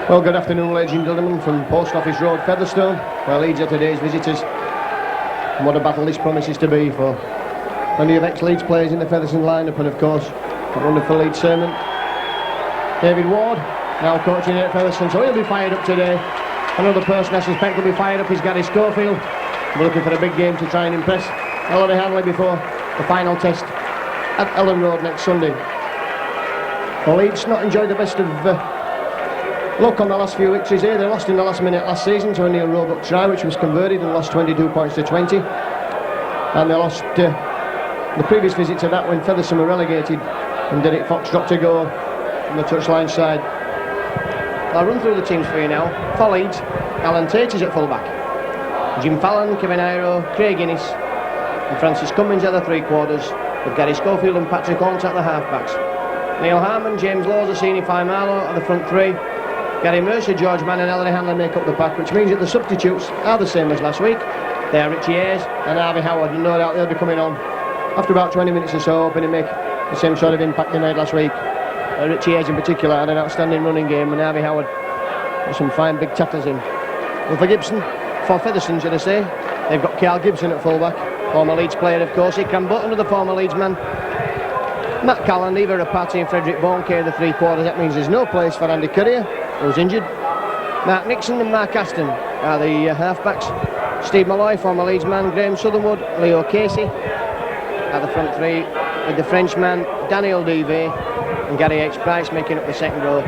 Well, good afternoon, ladies and gentlemen, from Post Office Road, Featherstone, where Leeds are today's visitors. And what a battle this promises to be for plenty of ex-Leeds players in the Featherstone lineup, and of course, a wonderful Leeds servant, David Ward, now coaching here at Featherstone, so he'll be fired up today. Another person I suspect will be fired up is Gary Schofield. We're looking for a big game to try and impress Ellery Hanley before the final test at Ellen Road next Sunday. Well, Leeds not enjoyed the best of luck on the last few victories here. They lost in the last minute last season to a Neil Roebuck try, which was converted, and lost 22 points to 20. And they lost the previous visit to that when Featherstone were relegated, and Derek Fox dropped a goal on the touchline side. I'll run through the teams for you now. For Leeds, Alan Tate is at full-back, Jim Fallon, Kevin Iro, Craig Innes and Francis Cummins at the three-quarters, with Gary Schofield and Patrick Holmes at the half-backs. Neil Harmon, James Laws, Assini Faimalo at the front three. Gary Mercer, George Mann and Ellery Hanley make up the pack, which means that the substitutes are the same as last week. They are Richie Hayes and Harvey Howard, and no doubt they'll be coming on after about 20 minutes or so, hoping to make the same sort of impact they made last week. Richie Hayes in particular had an outstanding running game, and Harvey Howard with some fine big tackles in. Well, for Gibson, for Featherstone, should I say, they've got Carl Gibson at full-back, former Leeds player of course. Ikram Butt, another former Leeds man. Matt Callan, Eva Rapati and Frederick Bonke, the three-quarters. That means there's no place for Andy Courier, who's injured. Mark Nixon and Mark Aston are the half-backs. Steve Malloy, former Leeds man. Graham Southernwood, Leo Casey at the front three, with the Frenchman Daniel Duvet and Gary H. Price making up the second row.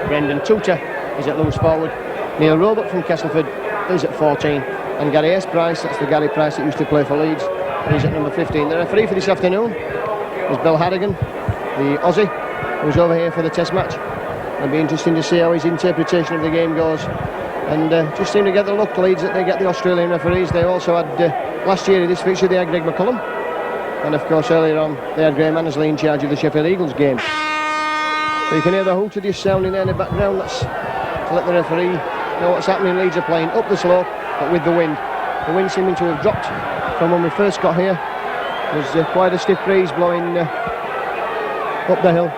Brendan Tuta is at loose forward. Neil Roebuck from Castleford is at 14, and Gary S. Price, that's the Gary Price that used to play for Leeds, he's at number 15. The referee for this afternoon is Bill Harrigan, the Aussie, who's over here for the test match. It'll be interesting to see how his interpretation of the game goes. And just seem to get the luck, Leeds, that they get the Australian referees. They also had, last year in this fixture, they had Greg McCullum. And of course, earlier on, they had Graham Annesley in charge of the Sheffield Eagles game. So you can hear the hooter sounding there in the background. That's to let the referee know what's happening. Leeds are playing up the slope, but with the wind. The wind seeming to have dropped from when we first got here. There's quite a stiff breeze blowing up the hill.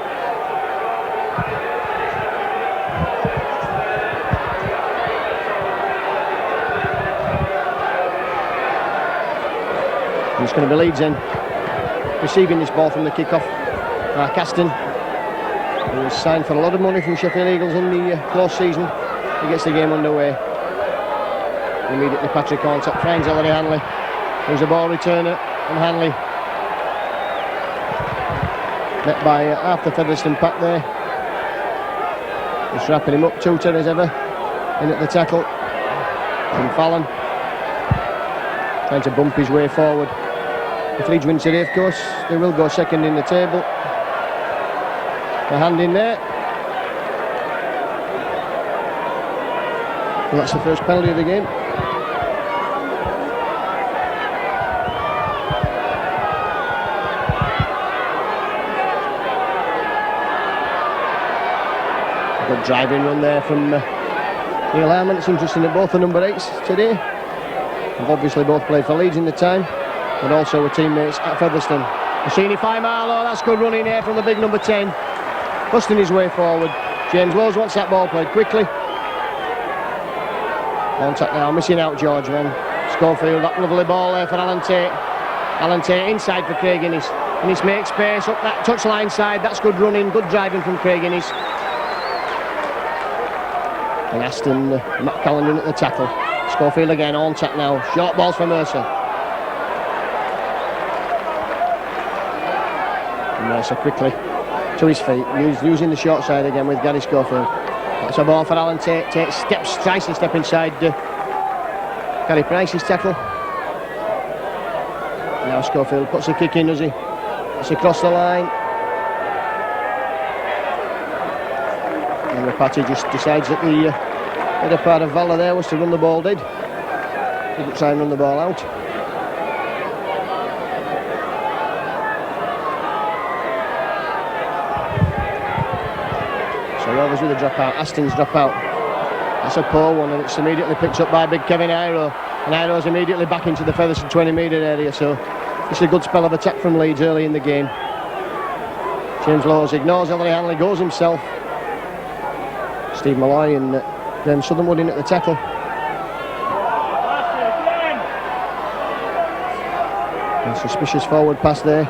And it's going to be Leeds in receiving this ball from the kick-off. Mark Aston, who was signed for a lot of money from Sheffield Eagles in the close season. He gets the game underway. Immediately Patrick Horn finds Ellery Hanley, who's a ball returner, and Hanley met by half the Featherstone pack there. Just wrapping him up, Tuta as ever, in at the tackle. And Fallon trying to bump his way forward. If Leeds win today, of course, they will go second in the table. A hand in there. Well, that's the first penalty of the game. Good driving run there from Neil Harmon. It's interesting that both the number 8s today have obviously both played for Leeds in the time, but also were teammates at Featherstone. Assini Faimalo, that's good running here from the big number 10. Busting his way forward. James Laws wants that ball played quickly. Contact now, missing out George Mann. Schofield, that lovely ball there for Alan Tate. Alan Tate inside for Craig Innes. Innes makes space up that touchline side. That's good running, good driving from Craig Innes. And Aston, Matt Callan in at the tackle. Schofield again, on tap now. Short balls for Mercer. And Mercer quickly to his feet, using the short side again with Gary Schofield. That's a ball for Alan Tate. Tate tries to step inside Gary Price's tackle. Now Schofield puts a kick in, does he? It's across the line. And Rapati just decides that the better part of Valla there was to run the ball didn't try and run the ball out. So Rovers with a drop out. Aston's drop out. That's a poor one, and it's immediately picked up by big Kevin Iro. And Iro's immediately back into the Featherstone 20-metre area, so it's a good spell of attack from Leeds early in the game. James Laws ignores Ellery Hanley, goes himself. Steve Malloy and Graham Southernwood in at the tackle. A suspicious forward pass there.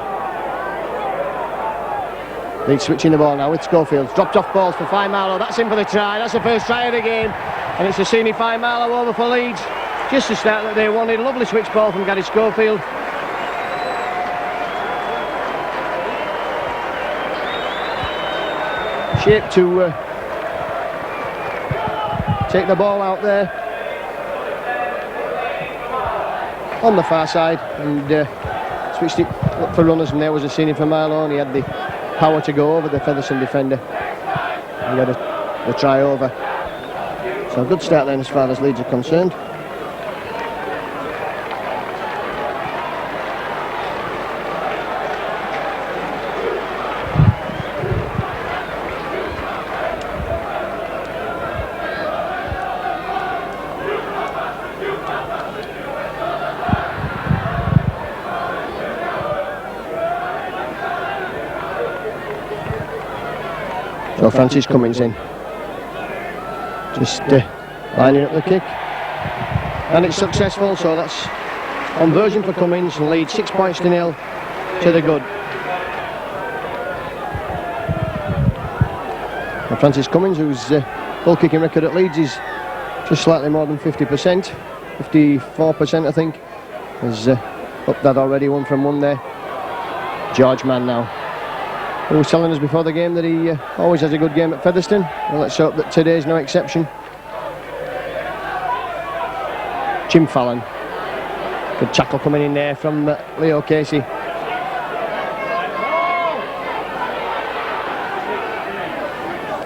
Leeds switching the ball now with Schofield. Dropped off balls for Faimalo. That's in for the try. That's the first try of the game. And it's Assini Faimalo over for Leeds. Just the start that they wanted. Lovely switch ball from Gary Schofield. Shape to take the ball out there on the far side and switched it up for runners, and there was Assini Faimalo, and he had the power to go over the Featherstone defender and get the try over. So a good start then as far as Leeds are concerned. So Francis Cummins in, just lining up the kick, and it's successful, so that's on version for Cummins, and Leeds 6 points to 0 to the good. And Francis Cummins, whose goal kicking record at Leeds is just slightly more than 50%, 54% I think, has upped that already, 1 from 1 there. George Mann now. He was telling us before the game that he always has a good game at Featherstone. Well, let's hope that today's no exception. Jim Fallon. Good tackle coming in there from Leo Casey.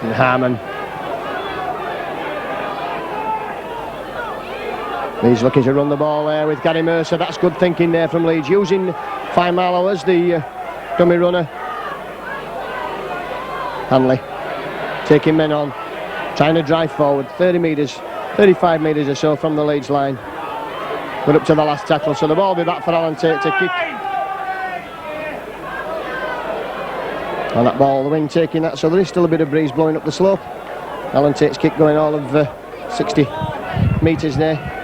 And Harmon. Leeds looking to run the ball there with Gary Mercer. That's good thinking there from Leeds, using Faimalo as the dummy runner. Hanley taking men on, trying to drive forward 30 metres, 35 metres or so from the Leeds line. But up to the last tackle, so the ball will be back for Alan Tate to kick. And that ball, the wind taking that, so there is still a bit of breeze blowing up the slope. Alan Tate's kick going all of 60 metres there.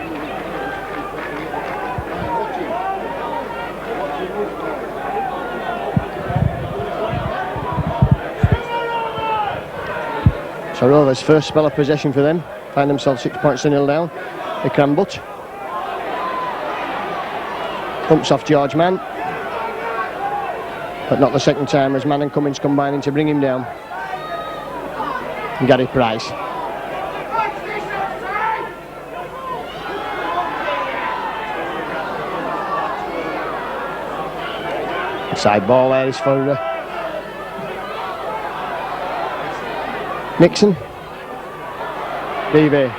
So Rovers' first spell of possession for them, find themselves 6 points to 0 down. Ikram Butt bumps off George Mann, but not the second time as Mann and Cummins combining to bring him down. And Gary Price. The side ball there is for Nixon. DV.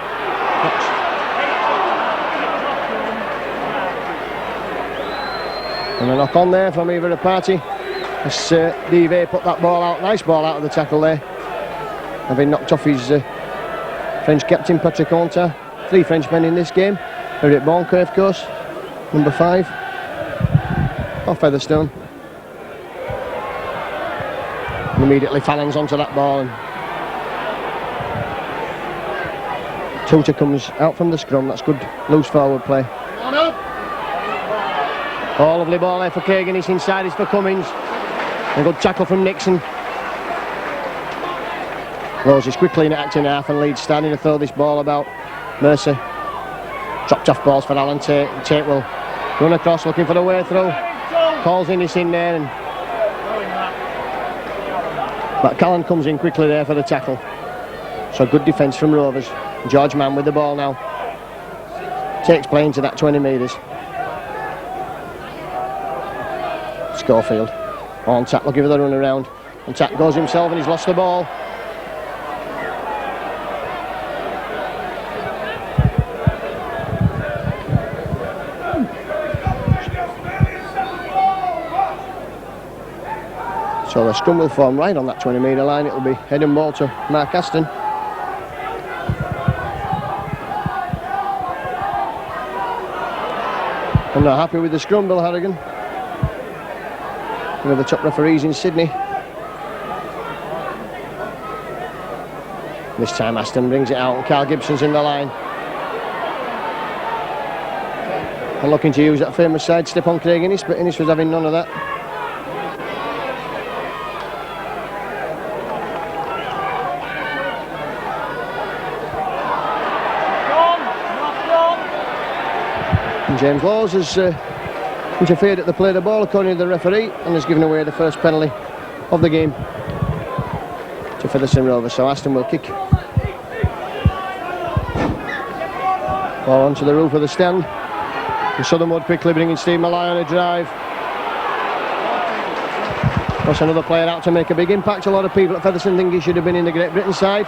And a knock on there from either the party. As DV put that ball out, nice ball out of the tackle there. Having knocked off his French captain Patrick Honta. 3 Frenchmen in this game. Eric Bonker, of course, number 5. Off Featherstone. And immediately Fallon's onto that ball, and Tuta comes out from the scrum. That's good loose forward play. Oh, lovely ball there for Kagan. It's inside, it's for Cummins. A good tackle from Nixon. Rose is quickly in acting half, and Leeds starting to throw this ball about. Mercer dropped off balls for Alan Tate. Tate will run across looking for the way through. Calls in, it's in there, and but Callan comes in quickly there for the tackle. So good defence from Rovers. George Mann with the ball now. Takes play into that 20 metres. Schofield on tap, looking for the run around. And tap goes himself, and he's lost the ball. So the scrum will form right on that 20 metre line. It'll be head and ball to Mark Aston. I'm not happy with the scrum, Bill Harrigan. One of the top referees in Sydney. This time Aston brings it out and Carl Gibson's in the line. And looking to use that famous sidestep on Craig Innes, but Innes was having none of that. And James Laws has interfered at the play of the ball according to the referee and has given away the first penalty of the game to Featherstone Rovers, so Aston will kick. Ball onto the roof of the stand. And Southernwood quickly bringing Steve Malloy on a drive. Plus another player out to make a big impact. A lot of people at Featherstone think he should have been in the Great Britain side.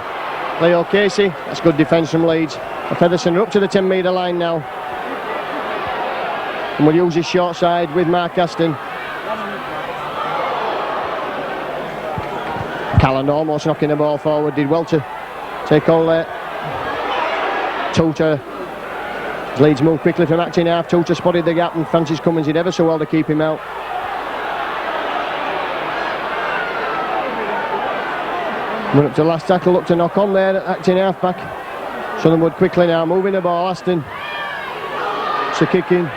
Leo Casey, that's good defence from Leeds. And Featherstone are up to the 10-metre line now. And will use his short side with Mark Aston. Callan almost knocking the ball forward, did well to take all that. Tutor. Leeds move quickly from acting half. Tutor spotted the gap and Francis Cummins did ever so well to keep him out. Went up to the last tackle, looked to knock on there at acting half back. Southernwood quickly now moving the ball. Aston. So kicking.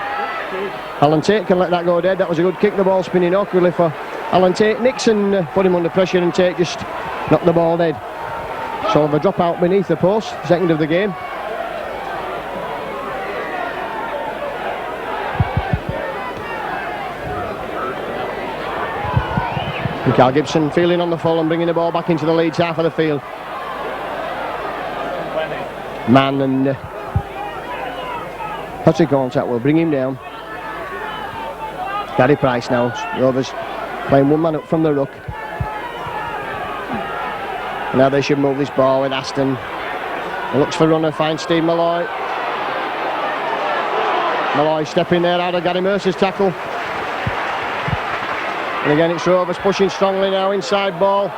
Alan Tate can let that go dead. That was a good kick. The ball spinning awkwardly for Alan Tate. Nixon put him under pressure and Tate just knocked the ball dead. So the drop out beneath the post, second of the game. And Carl Gibson feeling on the full and bringing the ball back into the Leeds half of the field. Mann and Patrick Hornsack will bring him down. Gary Price now, Rovers playing one man up from the ruck. Now they should move this ball with Aston. He looks for runner, finds Steve Malloy. Malloy stepping there out of Gary Mercer's tackle. And again it's Rovers pushing strongly now, inside ball.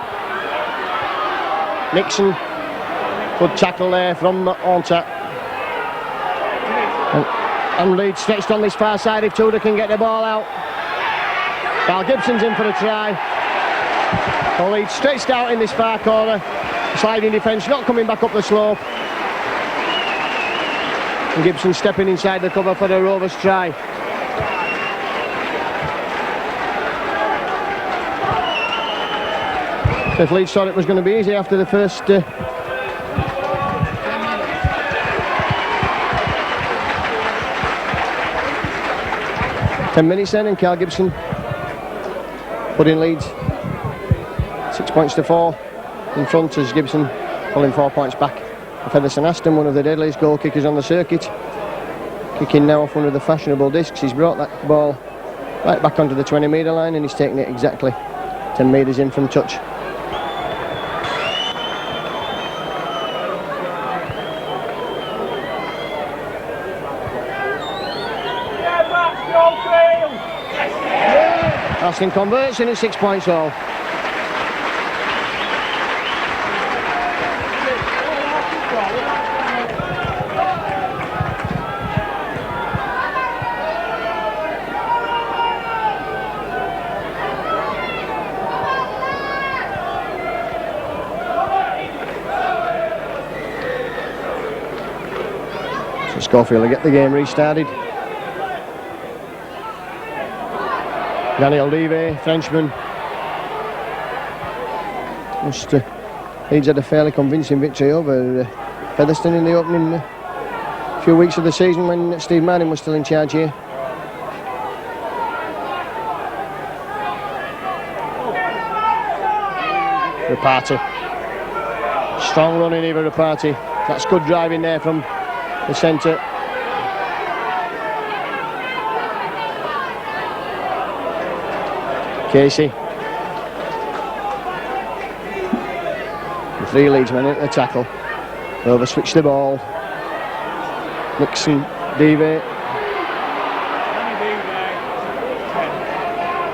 Nixon, good tackle there from Hornsack. And Leeds stretched on this far side if Tudor can get the ball out. Carl Gibson's in for a try. Well, Leeds stretched out in this far corner. Sliding defence, not coming back up the slope. And Gibson stepping inside the cover for the Rovers try. If Leeds thought it was going to be easy after the first 10 minutes then, and Carl Gibson putting Leeds 6 points to 4 in front as Gibson pulling 4 points back. Featherstone Aston, one of the deadliest goal kickers on the circuit, kicking now off one of the fashionable discs. He's brought that ball right back onto the 20-metre line and he's taking it exactly 10 metres in from touch. Aston converts and it's 6 points all. So Schofield will get the game restarted. Daniel Levy, Frenchman. Leeds had a fairly convincing victory over Featherstone in the opening few weeks of the season when Steve Manning was still in charge here. Rapati. Strong running here, Rapati. That's good driving there from the centre. Casey. The 3 Leeds men at the tackle. Over switch the ball. Nixon, Devey.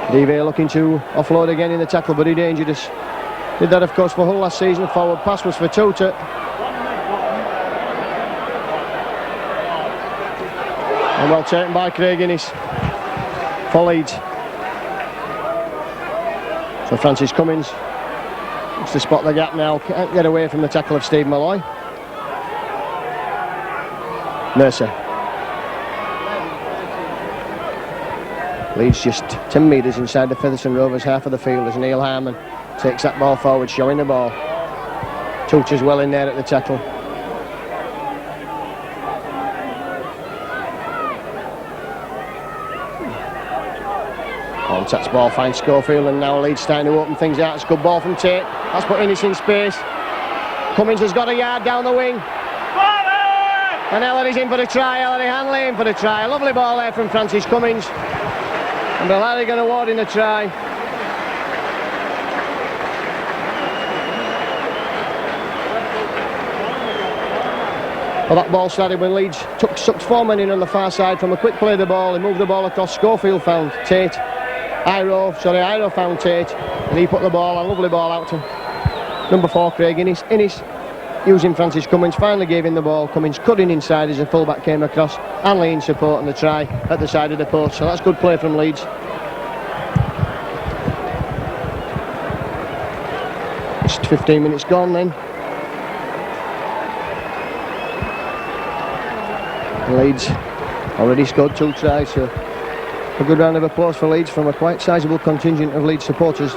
Devey looking to offload again in the tackle, but he endangered us. Did that of course for Hull last season. Forward pass was for Tutor. And well taken by Craig Innes for Leeds. So Francis Cummins Looks to spot the gap now. Can't get away from the tackle of Steve Malloy. Mercer. Leeds just 10 metres inside the Featherstone Rovers half of the field as Neil Harmon takes that ball forward, showing the ball. Touches well in there at the tackle. Touch ball finds Schofield, and now Leeds starting to open things out. It's a good ball from Tate. That's put Innes in space. Cummins has got a yard down the wing. And Ellery's in for the try. Ellery Hanley in for the try. A lovely ball there from Francis Cummins. And Ellery going to award in the try. Well, that ball started when Leeds sucked 4 men in on the far side from a quick play of the ball. He moved the ball across. Schofield found Tate. Iro found Tate, and he put the ball, a lovely ball out to number 4, Craig Innes. Innes, using Francis Cummins, finally gave him the ball. Cummins cutting inside as the fullback came across. Hanley in support, and the try at the side of the post. So that's good play from Leeds. Just 15 minutes gone then. Leeds already scored 2 tries, so a good round of applause for Leeds from a quite sizable contingent of Leeds supporters.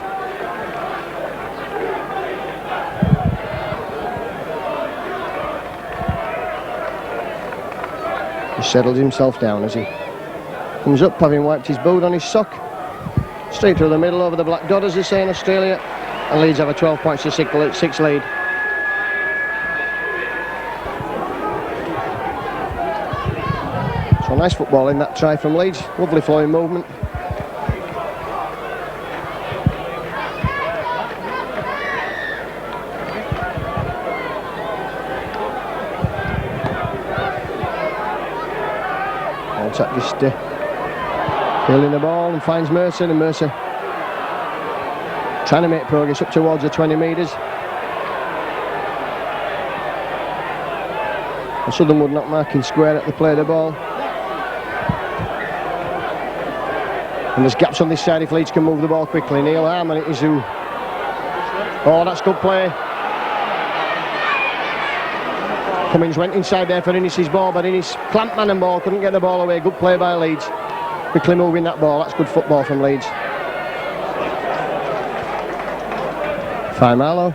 He settles himself down as he comes up, having wiped his boot on his sock. Straight through the middle over the black dot, as they say in Australia. And Leeds have a 12 points to 6 lead. So nice football in that try from Leeds. Lovely flowing movement. Olczak just fielding the ball and finds Mercer, and Mercer trying to make progress up towards the 20 metres. And Southernwood not marking square at the play of the ball. And there's gaps on this side if Leeds can move the ball quickly. Neil Harmon, it is who. Oh, that's good play. Cummins went inside there for Innes' ball, but Innes clamped man and ball, couldn't get the ball away. Good play by Leeds. Quickly moving that ball, that's good football from Leeds. Marlow.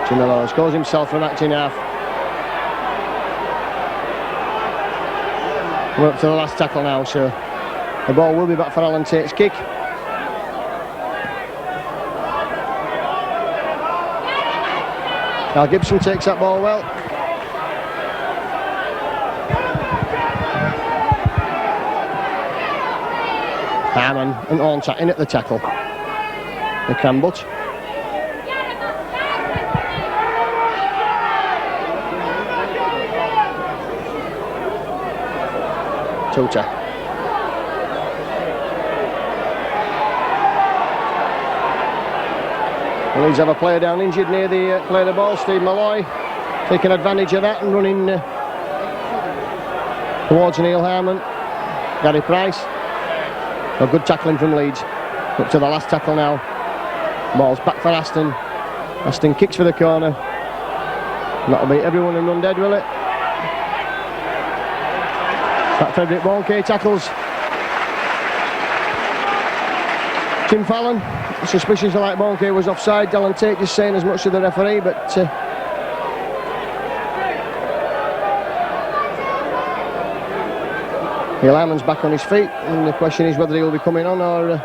Jimmy Lowe scores himself from acting half. We're up to the last tackle now, so the ball will be back for Alan Tate's kick. Now Gibson takes that ball well. Harmon and Olczak in at the tackle. They can but. Tota. Leeds have a player down injured near the play of the ball. Steve Malloy taking advantage of that and running towards Neil Harmon. Gary Price. A good tackling from Leeds. Up to the last tackle now. Ball's back for Aston. Aston kicks for the corner. That'll be everyone and run dead, will it? That Frederick Bonke tackles Tim Fallon. Suspicions are like Bonke was offside. Alan Tate just saying as much to the referee, but Neil Harmon's back on his feet, and the question is whether he'll be coming on or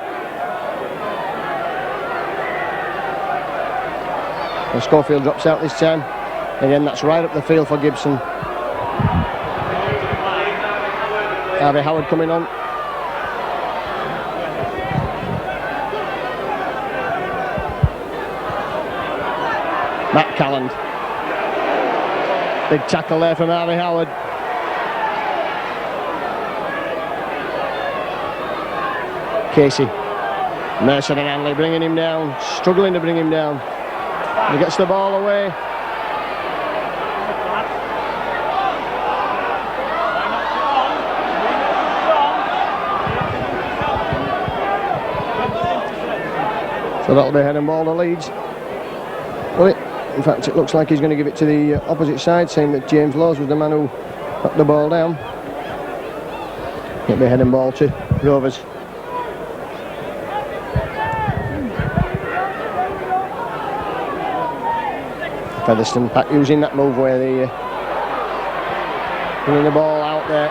and Schofield drops out this time. Again, that's right up the field for Gibson. Harvey Howard coming on. Matt Calland. Big tackle there from Harvey Howard. Casey. Mercer and Hanley bringing him down, struggling to bring him down. He gets the ball away. So So that'll be head and ball to Leeds. Well, in fact, it looks like he's going to give it to the opposite side, saying that James Laws was the man who knocked the ball down. It'll be head and ball to Rovers. Featherstone Pack using that move where they bringing the ball out there.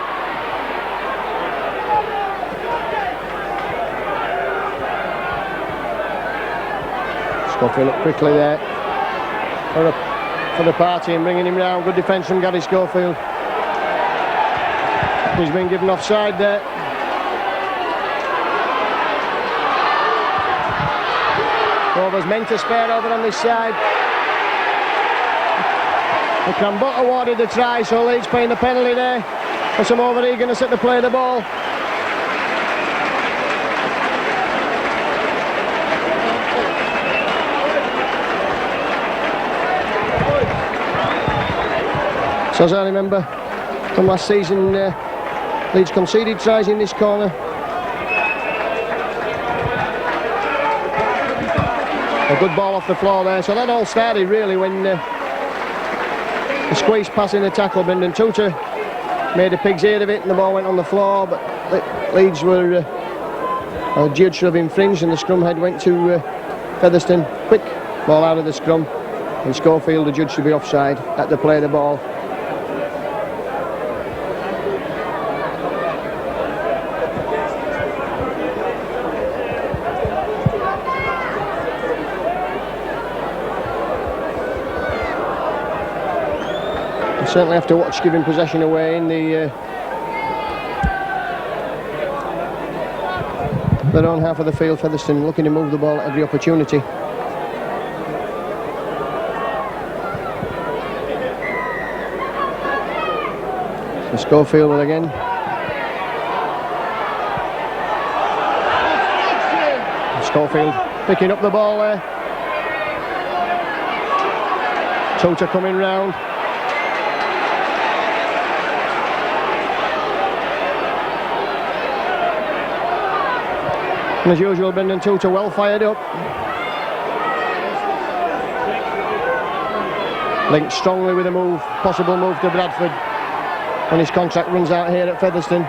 Schofield up quickly there for the party and bringing him round. Good defence from Gary Schofield. He's been given offside there. Rovers meant to spare over on this side. The Crambot awarded the try, so Leeds paying the penalty there for some over-eagerness at the play of the ball. So as I remember from last season, Leeds conceded tries in this corner. A good ball off the floor there, so that all started really when the squeeze pass in the tackle. Brendan Tutor made a pig's ear of it and the ball went on the floor, but Leeds were judged to have infringed and the scrum head went to Featherstone. Quick ball out of the scrum and Schofield adjudged to be offside at the play of the ball. Certainly have to watch giving possession away in the their own half of the field. Featherstone looking to move the ball at every opportunity. So Schofield again. Schofield picking up the ball there. Tutor coming round. And as usual, Brendan Tutor well fired up. Linked strongly with a move, possible move to Bradford when his contract runs out here at Featherstone.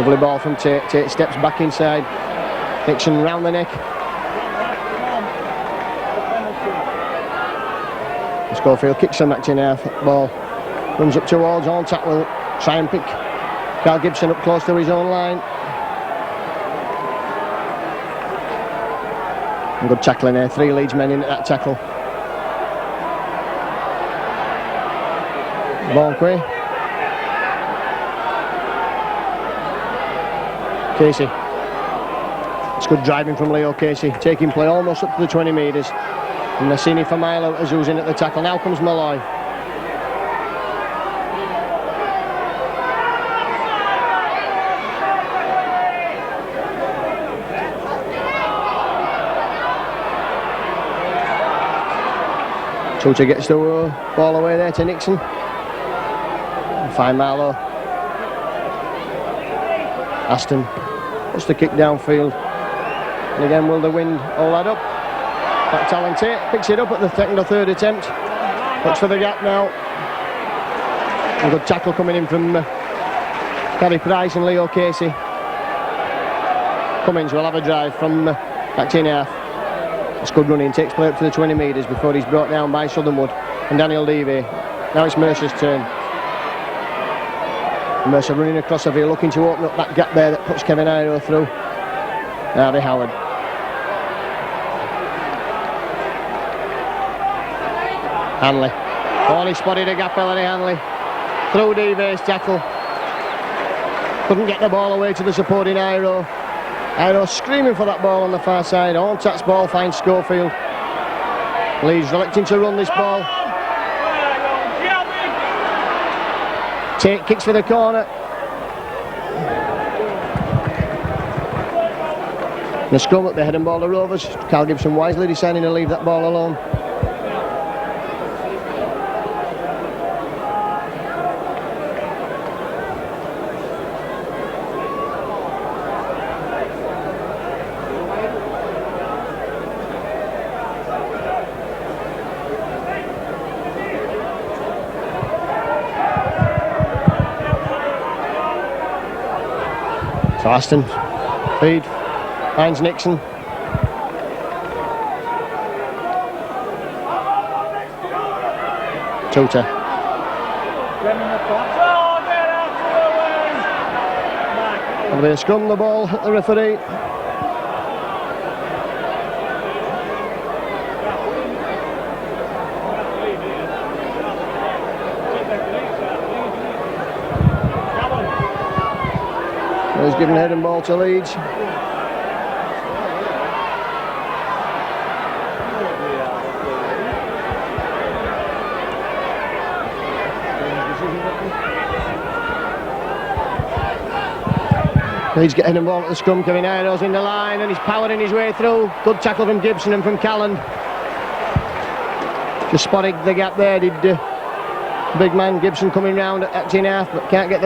Lovely ball from Tate. Tate steps back inside. Nixon round the neck. Schofield kicks the match in half. Ball runs up towards on tackle. Try and pick Carl Gibson up close to his own line. And good tackling there. 3 Leeds men into that tackle. Bonquay. Casey. It's good driving from Leo Casey. Taking play almost up to the 20 metres. And Nassini for Milo as who's in at the tackle. Now comes Malloy. Tutor gets the ball away there to Nixon. Fine Marlow. Aston puts the kick downfield. And again, will the wind all add up? Back Talon Tate picks it up at the second or third attempt. Looks for the gap now. A good tackle coming in from Gary Price and Leo Casey. Cummins will have a drive from back in half. It's good running, takes play up to the 20 metres before he's brought down by Southernwood and Daniel Levy. Now it's Mercer's turn. Mercer running across the field, looking to open up that gap there that puts Kevin Iro through. Harvey Howard. Hanley. Oh, he spotted a gap, Ellery Hanley. Through Deva's tackle. Couldn't get the ball away to the supporting Iro. Iro screaming for that ball on the far side. Horntat's ball finds Schofield. Leeds reluctant to run this ball. Tate kicks for the corner. The scrum at the head and ball to Rovers. Carl Gibson wisely deciding to leave that ball alone. Aston, feed, finds Nixon. Tutor. There'll be a scrum, the ball at the referee. He's given head and ball to Leeds. Leeds getting the ball at the scrum. Kevin Iro's in the line and he's powering his way through. Good tackle from Gibson and from Callan. Just spotted the gap there, did big man Gibson coming round at in half, but can't get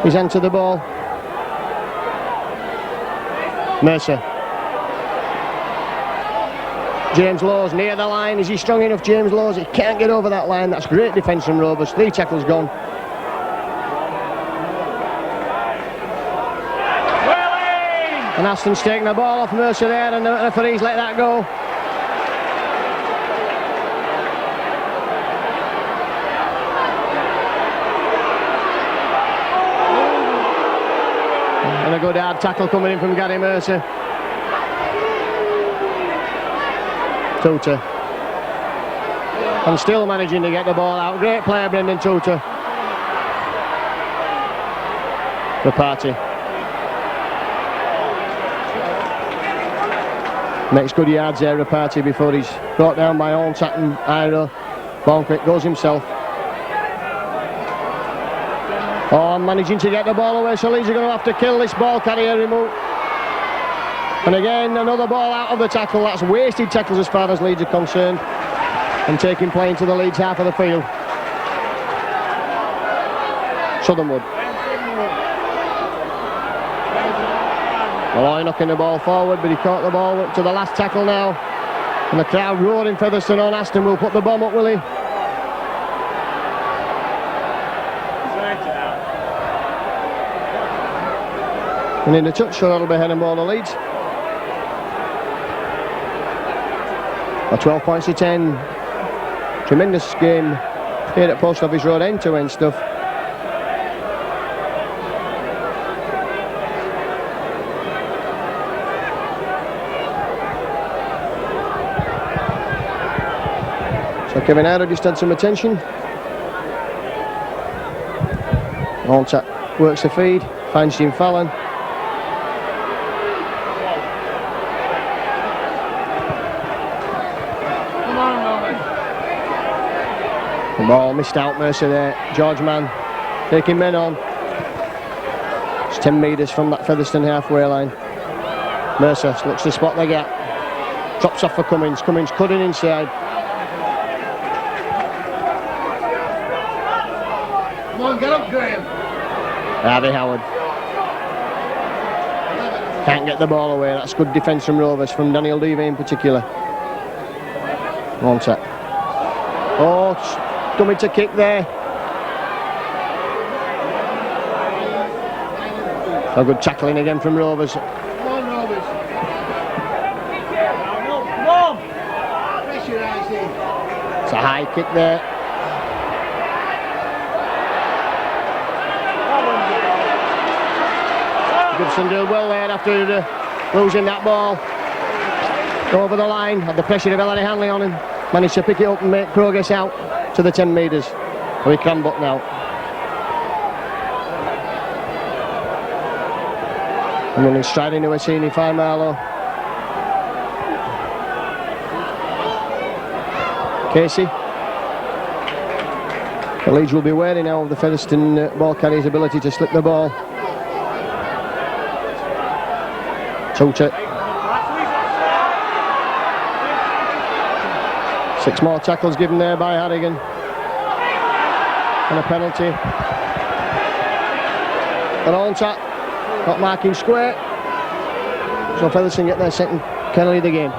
his hand to the ball. Mercer. James Laws near the line. Is he strong enough, James Laws? He can't get over that line. That's great defence from Rovers. 3 tackles gone. And Aston's taking the ball off Mercer there, and the referee's let that go. And a good hard tackle coming in from Gary Mercer. Tutor. And still managing to get the ball out. Great player, Brendan Tutor. The party. Makes good yards there, Rapati, before he's brought down by Allsat and Iro. Bonquick goes himself. Oh, managing to get the ball away, so Leeds are going to have to kill this ball carrier remote. And again, another ball out of the tackle. That's wasted tackles as far as Leeds are concerned. And taking play into the Leeds half of the field. Southernwood. Malloy knocking the ball forward, but he caught the ball up to the last tackle now. And the crowd roaring Featherstone on Aston. Will put the bomb up, will he? And in the touch, so that'll be head and ball to Leeds. 12 points to 10. Tremendous game here at Post Office Road, end-to-end stuff. So Kevin Iro just had some attention. Allsat works the feed, finds Jim Fallon. The ball missed out, Mercer there. George Mann taking men on. It's 10 metres from that Featherstone halfway line. Mercer looks to spot the gap. Drops off for Cummins. Cummins cutting inside. Come on, get up, Graham. Harvey Howard. Can't get the ball away. That's good defence from Rovers, from Daniel Devey in particular. Allsat. Oh, coming to kick there. A good tackling again from Rovers. Come on, Rovers. Come on. Pressurise him. It's a high kick there. Gibson did well there after losing that ball. Over the line, had the pressure of Ellery Hanley on him. Managed to pick it up and make progress out to the 10 metres. We can but now. And then he's striding to Assini, fine Marlow. Casey. The Leeds will be wary now of the Featherstone ball carrier's ability to slip the ball. Tutor. 6 more tackles given there by Harrigan. And a penalty. And Allsat not marking square. So Featherstone get their second penalty of the game.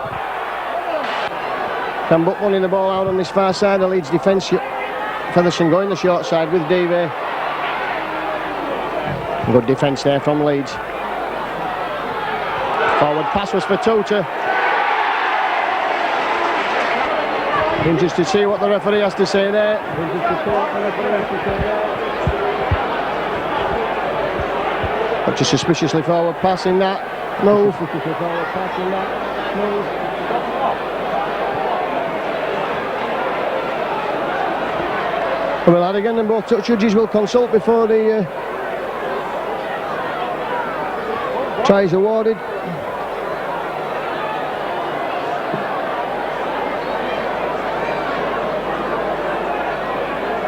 Cambuck running the ball out on this far side. The Leeds defence. Featherstone going the short side with Davey. Good defence there from Leeds. Forward pass was for Tuta. Interested to see what the referee has to say there. But just suspiciously forward passing that move. Well, that again, and both judges will consult before the try is awarded.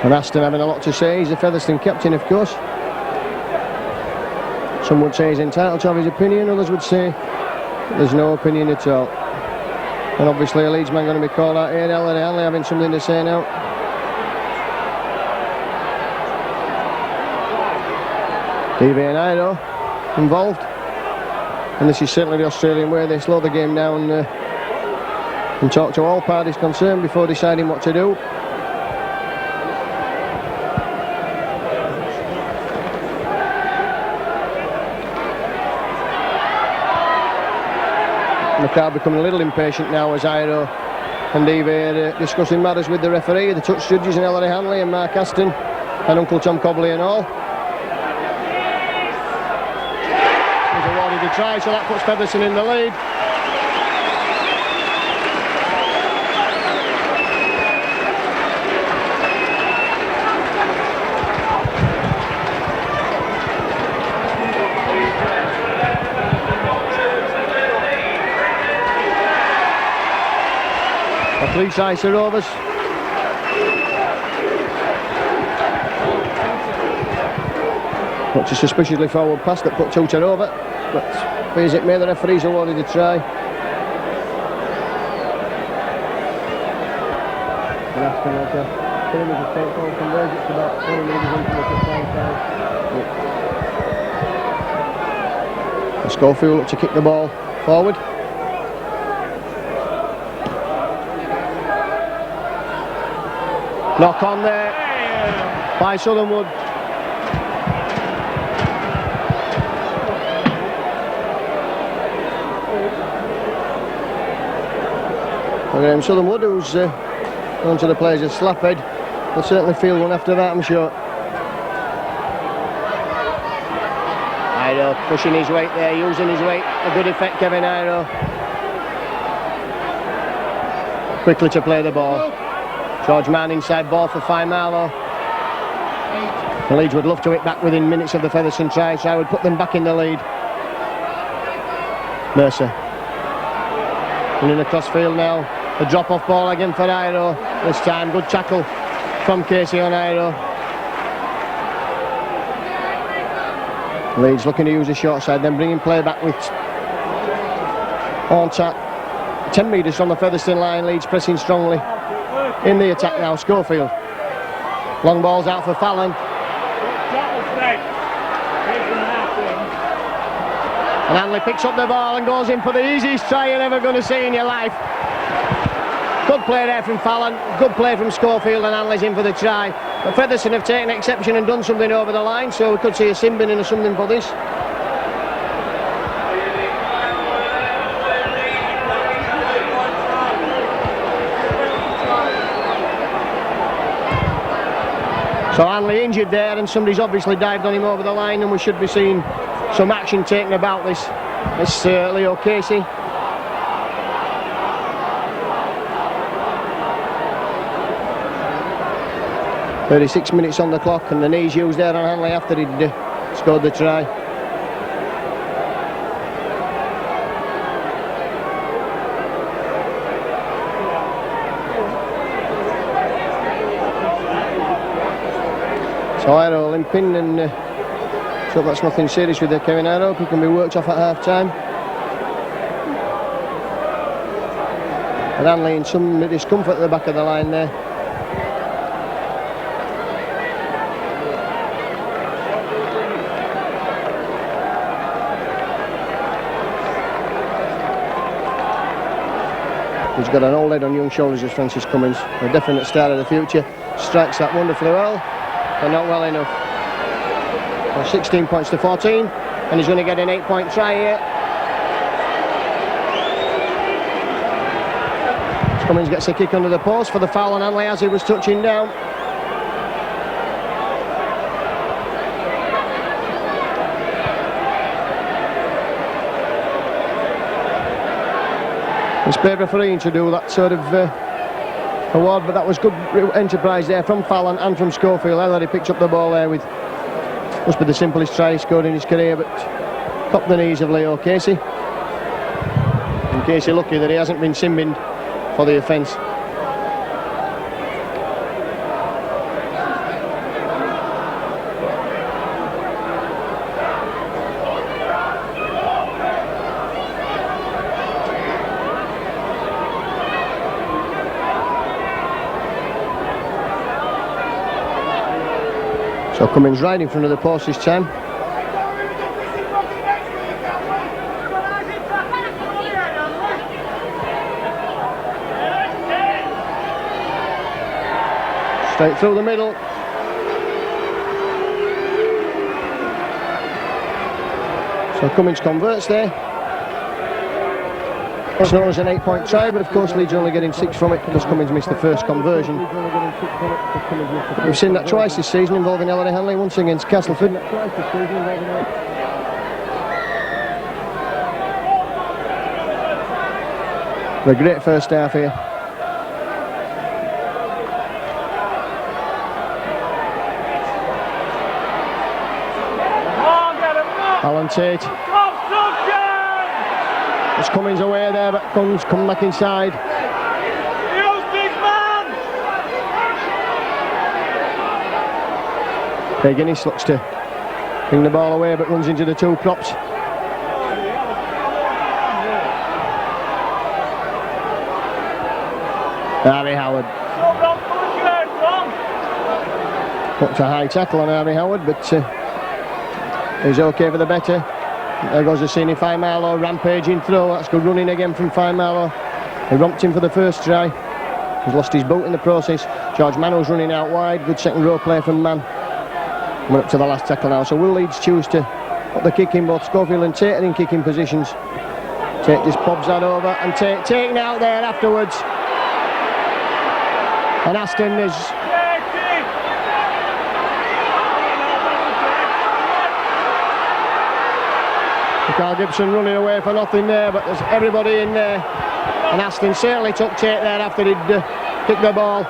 And Aston having a lot to say. He's the Featherstone captain, of course. Some would say he's entitled to have his opinion, others would say there's no opinion at all. And obviously a Leeds man going to be called out here. Ellery Hanley having something to say now. Davey and Iro involved. And this is certainly the Australian way. They slow the game down and talk to all parties concerned before deciding what to do. And the crowd becoming a little impatient now as Iro and Davey are discussing matters with the referee, the touch judges and Ellery Hanley and Mark Aston and Uncle Tom Cobley and all. He's awarded a try, so that puts Featherstone in the lead. Three sides are overs. Much a suspiciously forward pass that put Tuta over, but be as it may, the referee's awarded a try. And after that, same as the state ball converge, it's about 20 metres into the side. And Schofield look to kick the ball forward. Knock on there by Southernwood. And Southernwood, who's gone to the players of Slaphead, will certainly feel one after that, I'm sure. Iro pushing his weight there, using his weight. A good effect, Kevin Iro. Quickly to play the ball. George Mann inside ball for Faimalo. The Leeds would love to hit back within minutes of the Featherstone try, so I would put them back in the lead. Mercer. And in the crossfield now, a drop-off ball again for Iro. This time, good tackle from Casey on Iro. Leeds looking to use the short side, then bringing play back with Horntat. 10 metres from the Featherstone line, Leeds pressing strongly. In the attack now, Schofield. Long balls out for Fallon. And Hanley picks up the ball and goes in for the easiest try you're ever going to see in your life. Good play there from Fallon, good play from Schofield, and Hanley's in for the try. But Featherstone have taken exception and done something over the line, so we could see a sin bin or something for this. So Hanley injured there, and somebody's obviously dived on him over the line, and we should be seeing some action taken about this. It's Leo Casey. "36 minutes on the clock, and the knees used there on Hanley after he'd scored the try. So Iro limping, and so that's nothing serious with Kevin Iro. He can be worked off at half time. And Hanley in some discomfort at the back of the line there. He's got an old head on young shoulders as Francis Cummins. A definite star of the future. Strikes that wonderfully well, but not well enough. Well, 16 points to 14, and he's going to get an 8-point try here. Cummins gets a kick under the post for the foul on Hanley as he was touching down. It's paid refereeing to do that sort of award, but that was good enterprise there from Fallon and from Schofield. Ellery picked up the ball there with, must be the simplest try he scored in his career, but copped the knees of Leo Casey. And Casey lucky that he hasn't been sin-binned for the offence. So Cummins right in front of the post this time. Straight through the middle. So Cummins converts there. It's known as an 8-point try, but of course Leeds are only getting 6 from it because Cummins missed the first conversion. We've seen that twice this season involving Ellery Hanley, once against Castleford. A great first half here. Alan Tate. It's Cummins away there, but Cummins come back inside. Craig Innes looks to bring the ball away, but runs into the two props. Harry Howard. Looked a high tackle on Harry Howard, but he's okay for the better. There goes the senior Fine-Marlow rampaging through. That's good running again from Fine-Marlow. He romped him for the first try. He's lost his boot in the process. George Mano's running out wide. Good second row play from Mann. We're up to the last tackle now. So will Leeds choose to put the kick in? Both Schofield and Tate are in kicking positions. Tate just bobs that over, and Tate taken out there afterwards. And Aston is... Carl Gibson running away for nothing there, but there's everybody in there. And Aston certainly took Tate there after he'd kicked the ball.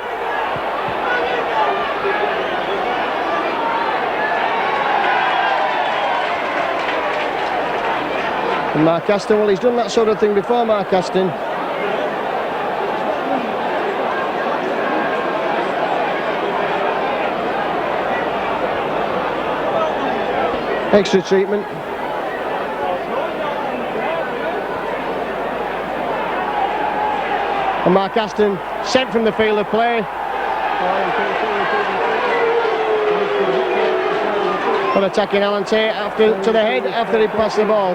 And Mark Aston, well, he's done that sort of thing before, Mark Aston. Extra treatment. And Mark Aston sent from the field of play. For attacking Alan Tate to the head after he passed the ball.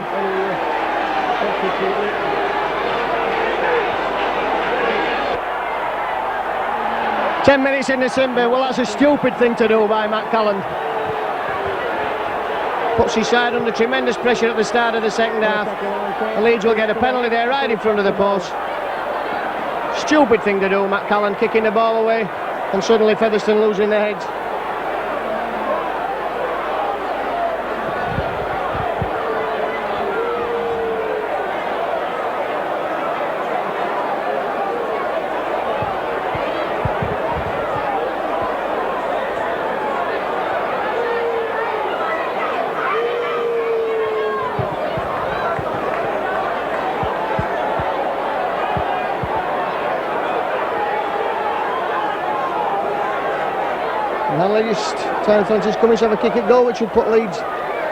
Ten minutes in the sin bin. Well, that's a stupid thing to do by Matt Calland. Puts his side under tremendous pressure at the start of the second half. And Leeds will get a penalty there right in front of the post. Stupid thing to do, Matt Calland kicking the ball away, and suddenly Featherstone losing their heads. Time Francis Cummins have a kick at goal, which would put Leeds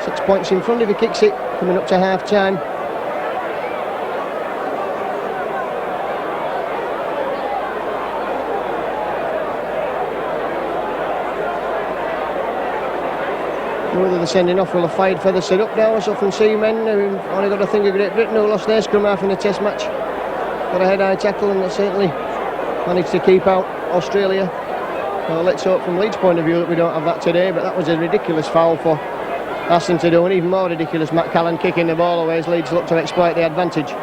6 points in front if he kicks it, coming up to half time. Whether they're sending off will have fired Featherstone up now, as often see men who've only got a thing of Great Britain who lost their scrum half in the test match. Got a head-high tackle, and they certainly managed to keep out Australia. Well, let's hope from Leeds' point of view that we don't have that today, but that was a ridiculous foul for Aston to do, and even more ridiculous Matt Calland kicking the ball away as Leeds look to exploit the advantage.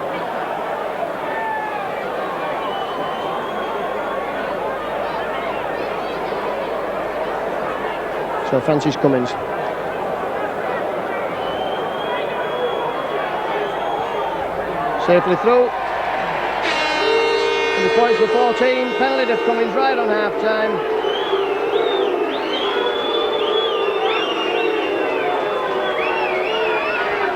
So Francis Cummins. Safely through. And the points for 14. Penalty to Cummins right on half time.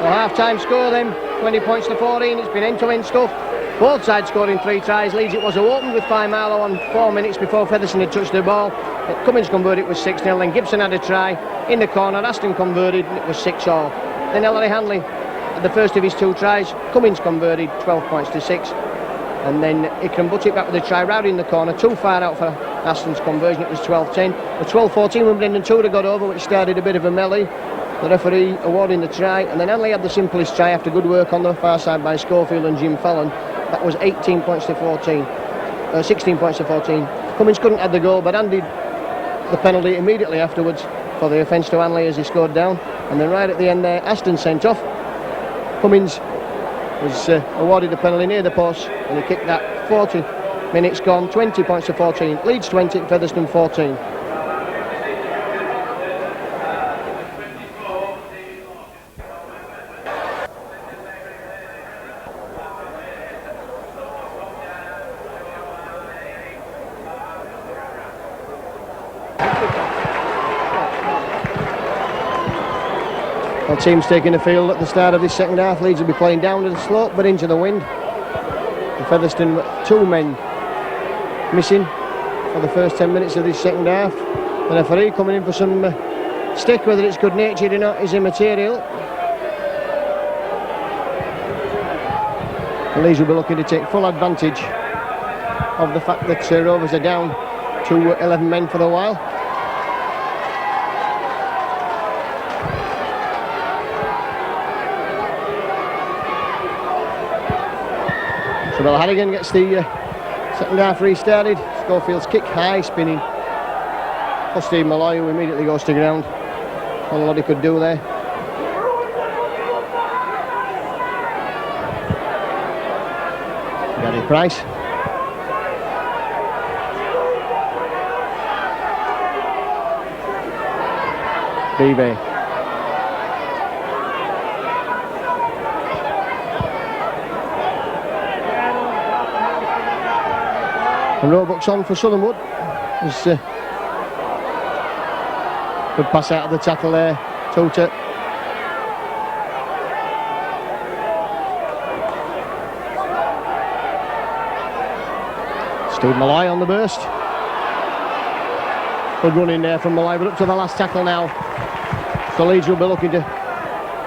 Well, half time score then, 20 points to 14. It's been end-to-end stuff. Both sides scoring 3 tries. Leeds, it was opened with Faimalo on 4 minutes before Featherstone had touched the ball. But Cummins converted, it was 6-0. Then Gibson had a try in the corner. Aston converted, and it was 6-all. Then Ellery Hanley had the first of his 2 tries. Cummins converted, 12 points to 6. And then Ikram put it back with a try round in the corner. Too far out for Aston's conversion. It was 12-10. The 12-14 when Brendan Tudor got over, which started a bit of a melee. The referee awarding the try, and then Hanley had the simplest try after good work on the far side by Schofield and Jim Fallon. That was 18 points to 14. 16 points to 14. Cummins couldn't add the goal, but Andy the penalty immediately afterwards for the offence to Hanley as he scored down. And then right at the end there, Aston sent off. Cummins was awarded the penalty near the post, and he kicked that. 40 minutes gone, 20 points to 14. Leeds 20, Featherstone 14. Well, teams taking the field at the start of this second half. Leeds will be playing down to the slope but into the wind. And Featherstone, 2 men missing for the first 10 minutes of this second half. The referee coming in for some stick, whether it's good natured or not is immaterial. And Leeds will be looking to take full advantage of the fact that Rovers are down to 11 men for a while. Well, Harrigan gets the second half restarted. Schofield's kick high, spinning. Plus Steve Malloy, who immediately goes to ground. Not a lot he could do there. Gary Price. Beebe. And Roebuck's on for Southernwood. There's good pass out of the tackle there. Tota. Steve Malloy on the burst. Good run in there from Malloy, but up to the last tackle now. So Leeds will be looking to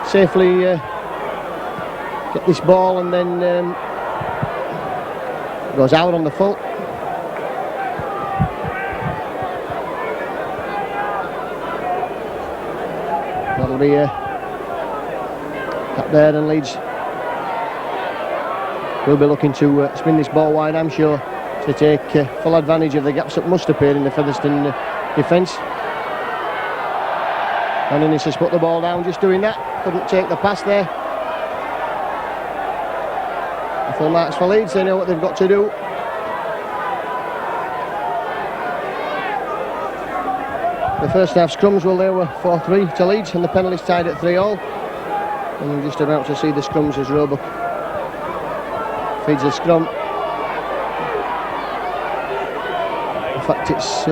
safely get this ball, and then goes out on the full. That'll be up there, and Leeds will be looking to spin this ball wide, I'm sure, to take full advantage of the gaps that must appear in the Featherstone defence. And Innes has put the ball down, just doing that. Couldn't take the pass there. Full marks for Leeds, they know what they've got to do. The first half scrums, well, they were 4-3 to Leeds, and the penalties tied at 3-all. And we're just about to see the scrums as Roebuck feeds the scrum. In fact, it's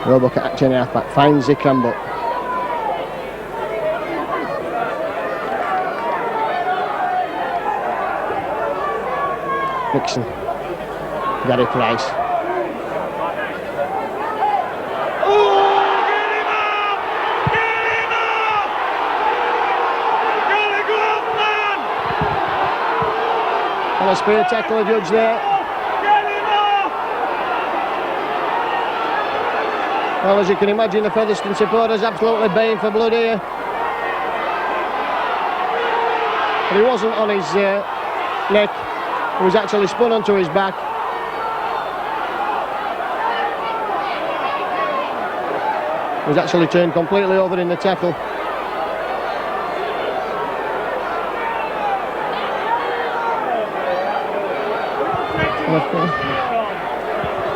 Roebuck at action half-back, finds Ikram, but Nixon, Gary Price. And a spear tackle, a judge there. Well, as you can imagine, the Featherstone supporters absolutely baying for blood here. But he wasn't on his neck. He was actually spun onto his back. He was actually turned completely over in the tackle.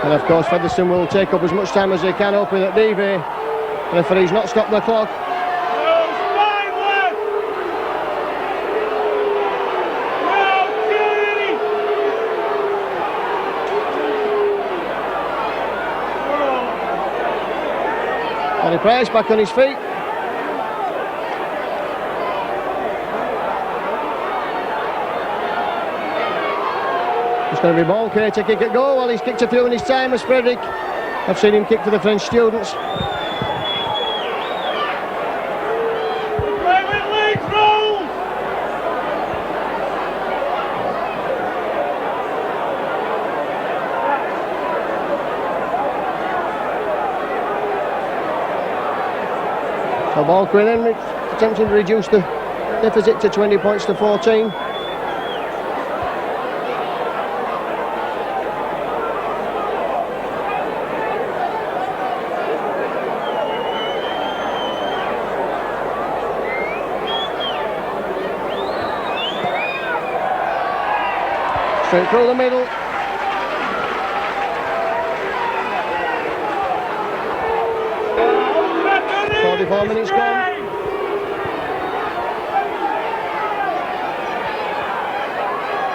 And of course Featherstone will take up as much time as they can, hoping that DV, referee's not stopped the clock. And he Price back on his feet. It's going to be Bonke to kick at goal. Well, he's kicked a few in his time as Frederick. I've seen him kick for the French students. Play with Leeds rules! So Bonke then attempting to reduce the deficit to 20 points to 14. Straight through the middle. Oh, 44 minutes gone.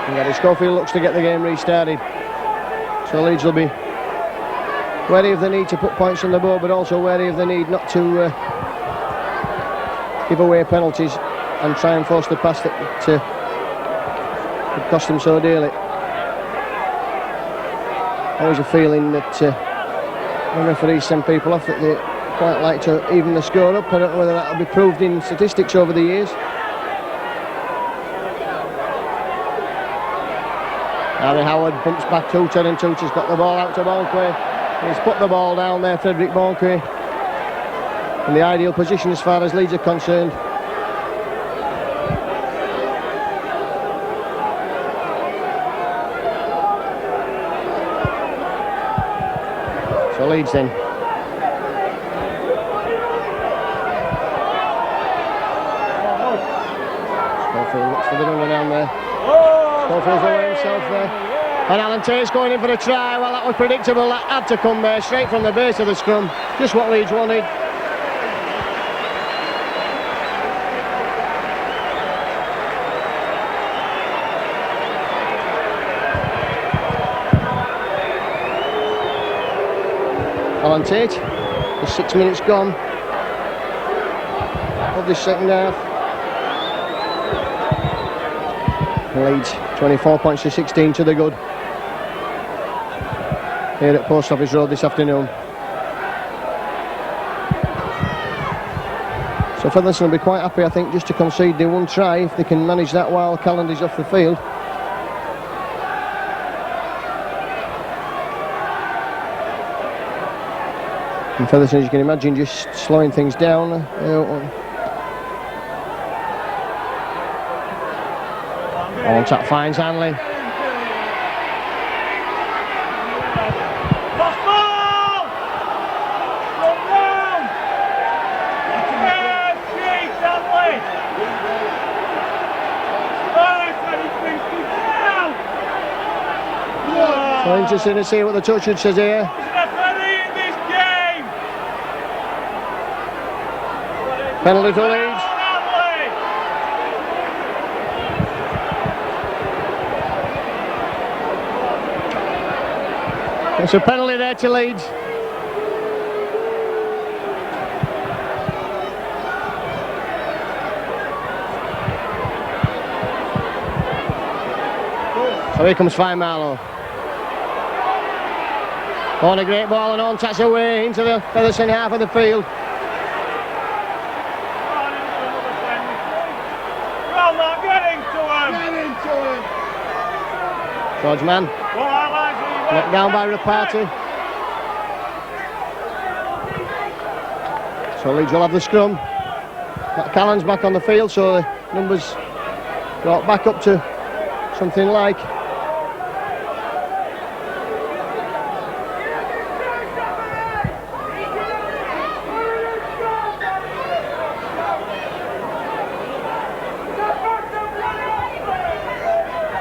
And Gary Schofield looks to get the game restarted. So Leeds will be wary of the need to put points on the board, but also wary of the need not to give away penalties and try and force the pass that would cost them so dearly. Always a feeling that when referees send people off that they quite like to even the score up. I don't know whether that will be proved in statistics over the years. Harry Howard bumps back Tooter, and Tooter's got the ball out to Bonke. He's put the ball down there, Frederick Bonke, in the ideal position as far as Leeds are concerned. So Leeds then. Schofield looks for the runner down there. Schofield's away himself there. And Alan Tate's going in for a try. Well, that was predictable. That had to come there, straight from the base of the scrum. Just what Leeds wanted. Alan Tate, the 6 minutes gone of this second half. Leeds 24 points to 16 to the good here at Post Office Road this afternoon. So Featherstone will be quite happy, I think, just to concede the one try if they can manage that while Callandy's off the field. And Featherstone, as you can imagine, just slowing things down. On tap finds Hanley. Lost ball! Run down! Yeah, Jake, Hanley! Nice, and he thinks he's down! So interesting to see what the touch says here. Referee in this game! Penalty to Leeds. It's a penalty there to Leeds. So here comes Fine Marlow. On a great ball and on touch away into the Featherstone half of the field. Come on, get into him! Get into him! George Mann. Knocked down by Rapati. So Leeds will have the scrum. Matt Callan's back on the field, so the numbers brought back up to something like.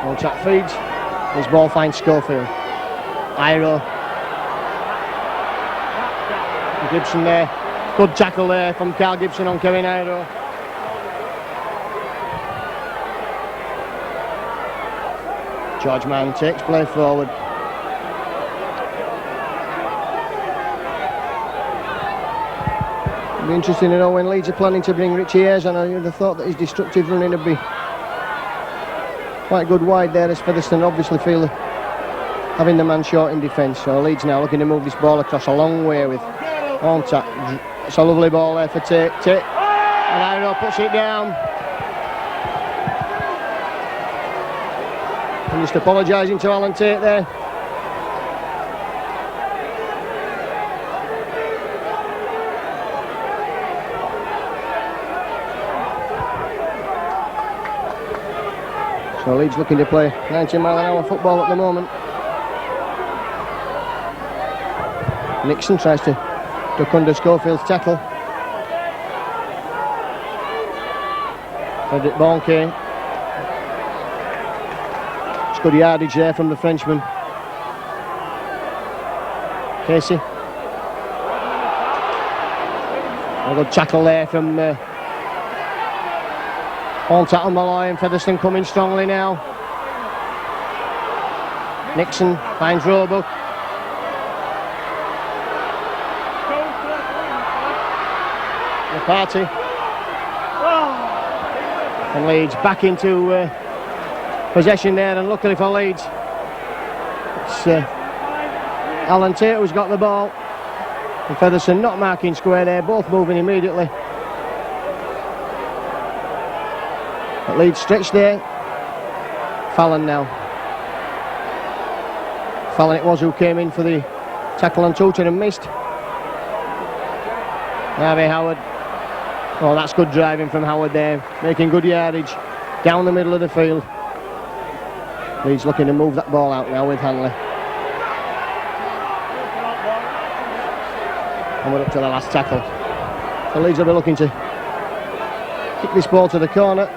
One tap feeds. His ball finds Schofield. Iro Gibson there. Good tackle there from Carl Gibson on Kevin Iro. George Mann takes play forward. It'll be interesting to know when Leeds are planning to bring Richie Ayres on. I would have thought that his destructive running would be quite good wide there, as Featherstone obviously feel having the man short in defence. So Leeds now looking to move this ball across a long way with on tap. It's a lovely ball there for Tate. And Iro puts it down. And just apologising to Alan Tate there. So Leeds looking to play 90-mile-an-hour football at the moment. Nixon tries to duck under Schofield's tackle. Frederick Bonke. It's good yardage there from the Frenchman. Casey. A good tackle there from Pontat on Malloy, and Featherstone coming strongly now. Nixon finds Roebuck. The party. And Leeds back into possession there, and luckily for Leeds, it's Alan Tate who's got the ball. And Featherstone not marking square there, both moving immediately. But Leeds stretched there. Fallon now. Fallon it was who came in for the tackle on Tutor and missed. Harvey Howard. Oh, that's good driving from Howard there, making good yardage down the middle of the field. Leeds looking to move that ball out now with Hanley. And we're up to the last tackle. So Leeds will be looking to kick this ball to the corner.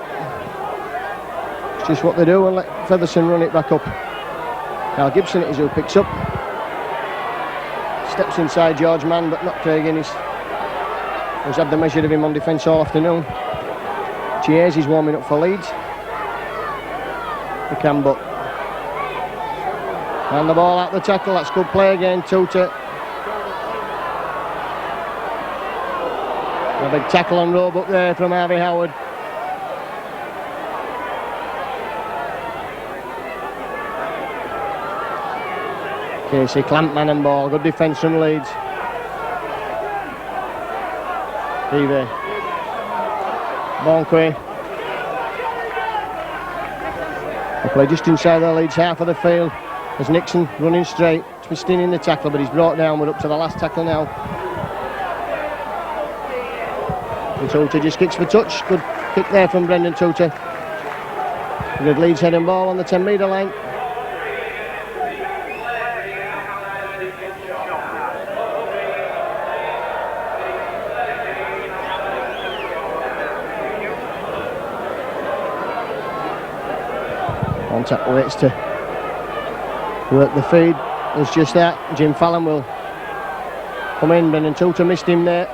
It's just what they do, and let Featherstone run it back up. Carl Gibson it is who picks up. Steps inside George Mann, but not Craig Innes, who's had the measure of him on defence all afternoon. Chies is warming up for Leeds. The Campbell. And the ball out the tackle, that's good play again, Tutor. A big tackle on Roebuck there from Harvey Howard. Casey Clampman and ball, good defence from Leeds. Eve. Bonque. They play just inside the Leeds half of the field. There's Nixon running straight, twisting in the tackle, but he's brought down. We're up to the last tackle now. And Tutor just kicks for touch. Good kick there from Brendan Tutor. Good Leeds heading ball on the 10-metre line. Contact waits to work the feed. It's just that Jim Fallon will come in. Brendan Tutor missed him there.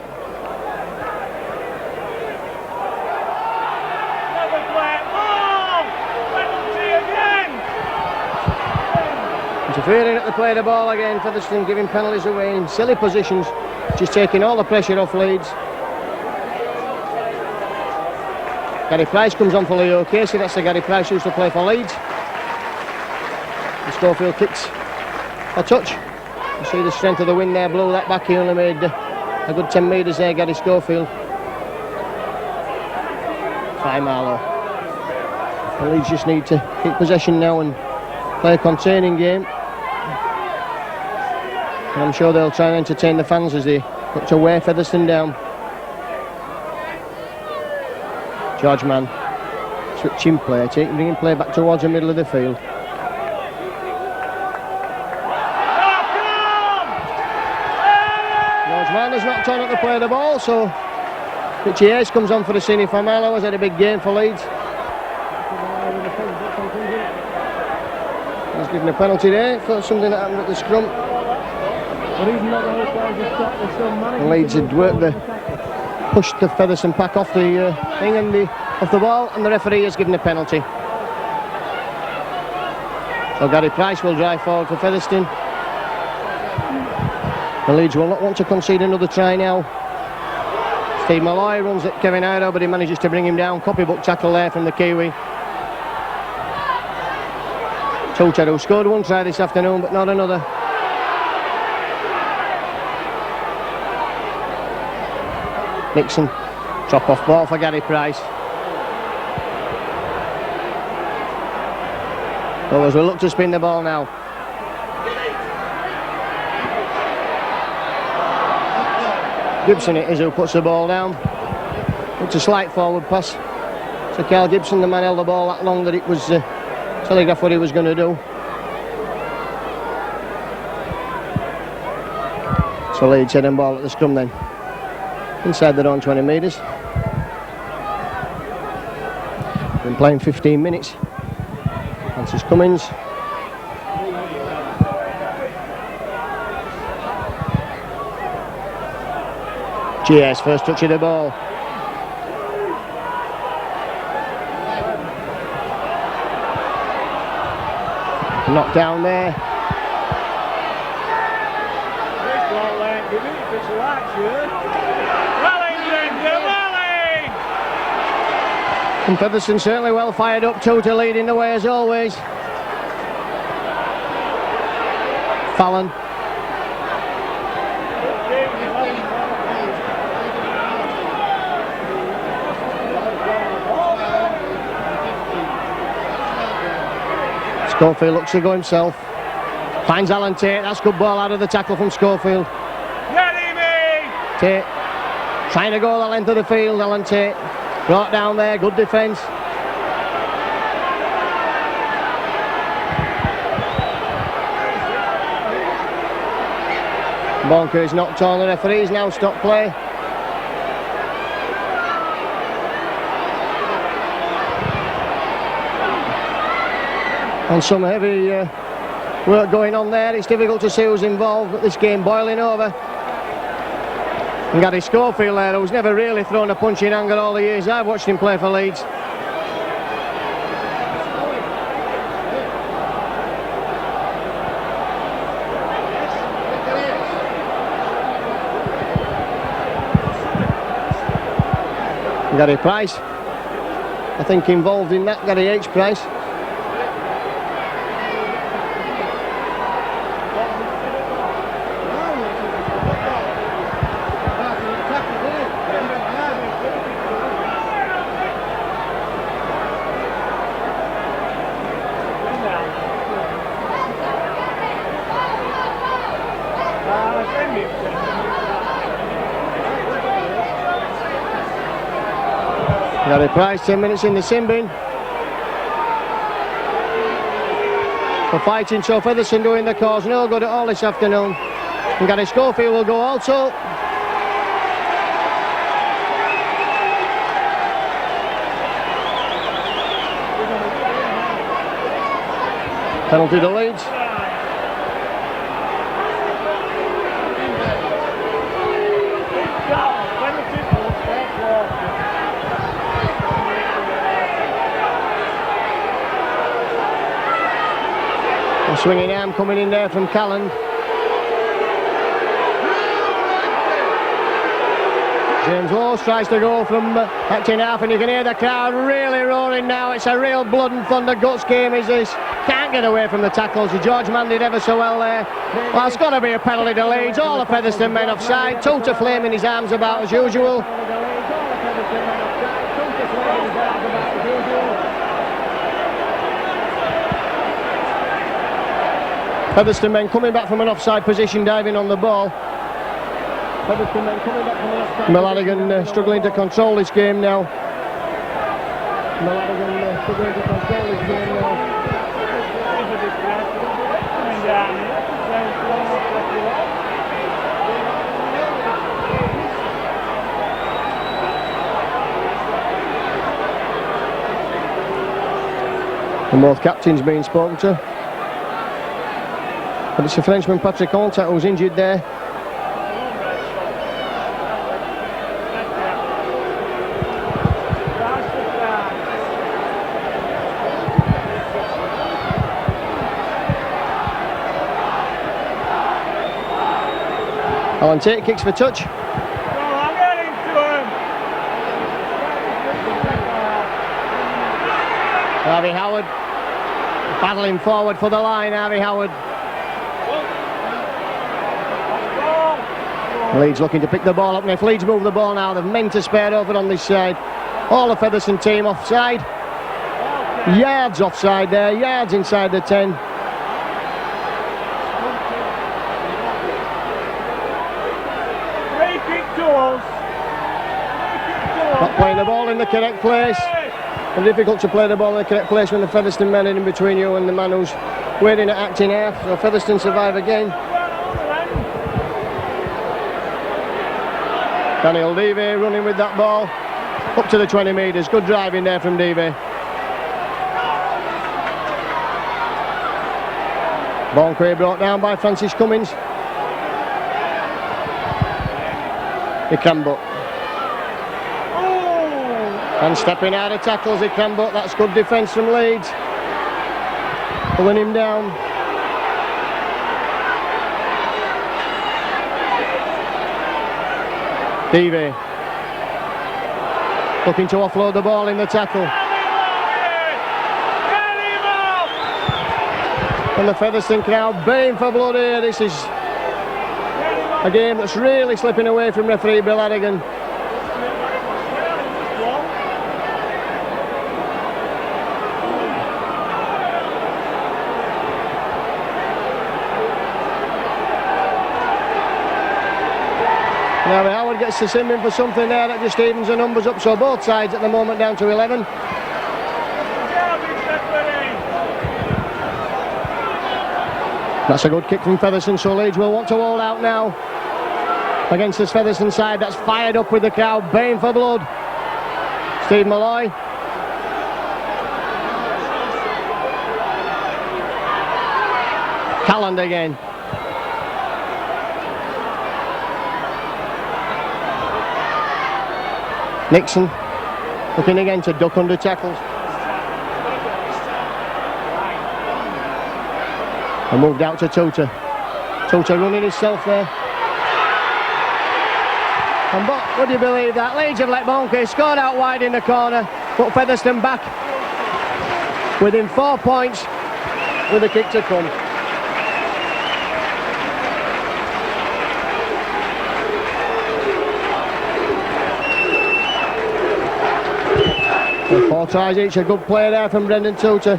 Interfering at the play of the ball again. Featherstone giving penalties away in silly positions, just taking all the pressure off Leeds. Gary Price comes on for Leo Casey. That's the Gary Price who used to play for Leeds. And Schofield kicks a touch. You see the strength of the wind there, blew that back. He only made a good 10 metres there, Gary Schofield. Fine Marlow. The Leeds just need to keep possession now and play a containing game. And I'm sure they'll try and entertain the fans as they look to wear Featherstone down. George Mann switching play, bringing play back towards the middle of the field. George Mann has knocked on at the play of the ball, so Richie Ayres comes on for the senior for Marlow. Has had a big game for Leeds. He's given a penalty there for something that happened at the scrum. And Leeds had pushed the Featherstone pack off the thing and off the ball, and the referee has given a penalty. So Gary Price will drive forward for Featherstone. The Leeds will not want to concede another try now. Steve Malloy runs at Kevin Iro, but he manages to bring him down. Copybook tackle there from the Kiwi. Tulter, who scored one try this afternoon, but not another. Nixon, drop off ball for Gary Price. Always will look to spin the ball now. Gibson it is who puts the ball down. It's a slight forward pass. So Carl Gibson, the man held the ball that long that it was telegraphed what he was going to do. So Leeds heading ball at the scrum then. Inside their own 20 metres. Been playing 15 minutes. Francis Cummins. GS first touch of the ball. Knocked down there. And Featherstone certainly well fired up, 2-2 leading the way as always. Fallon. Schofield looks to go himself. Finds Alan Tate. That's good ball out of the tackle from Schofield. Tate trying to go the length of the field. Alan Tate brought down there. Good defence. Bonker is knocked on. The referee's now stopped play. And some heavy work going on there. It's difficult to see who's involved, but this game boiling over. And Gary Schofield there, who's never really thrown a punch in anger all the years I've watched him play for Leeds. Gary Price, I think involved in that, Gary H. Price. Gary Price, 10 minutes in the sin bin. For fighting, so Featherstone doing the cause no good at all this afternoon. And Gary Schofield will go also. Penalty to Leeds. A swinging arm coming in there from Callan. James Walsh tries to go from acting half, and you can hear the crowd really roaring now. It's a real blood and thunder guts game is this. Can't get away from the tackles. George Mann did ever so well there. Well, it's got to be a penalty to Leeds. All the Featherstone men offside. Tulter flaming his arms about as usual. Featherstone men coming back from an offside position, diving on the ball. Featherstone men coming back from an offside. Milladigan struggling to control this game now. Milladigan struggling to control this game now. And both captains being spoken to. But it's the Frenchman Patrick Ontat who's injured there. Alan Tate kicks for touch. Harvey Howard battling forward for the line. Harvey Howard. Leeds looking to pick the ball up, and if Leeds move the ball now, they've men to spare over on this side. All the Featherstone team offside. Yards offside there, yards inside the 10. Not playing the ball in the correct place. And difficult to play the ball in the correct place when the Featherstone men are in between you and the man who's waiting at acting half. So Featherstone survive again. Daniel Devey running with that ball up to the 20 metres. Good driving there from Devey. Bonquet brought down by Francis Cummins. Ikambo. And stepping out of tackles, Ikambo. That's good defence from Leeds. Pulling him down. Devey. Looking to offload the ball in the tackle. And the Featherstone crowd baying for blood here. This is a game that's really slipping away from referee Bill Harrigan. Now Howard gets to sim in for something there that just evens the numbers up, so both sides at the moment down to 11. That's a good kick from Featherstone, so Leeds will want to hold out now against this Featherstone side that's fired up with the crowd, baying for blood. Steve Malloy. Calland again. Nixon looking again to duck under tackles. And moved out to Tota. Tota running himself there. And would you believe that? Leeds have let Bonke scored out wide in the corner, put Featherstone back within 4 points with a kick to come. So 4 tries each, a good play there from Brendan Tota.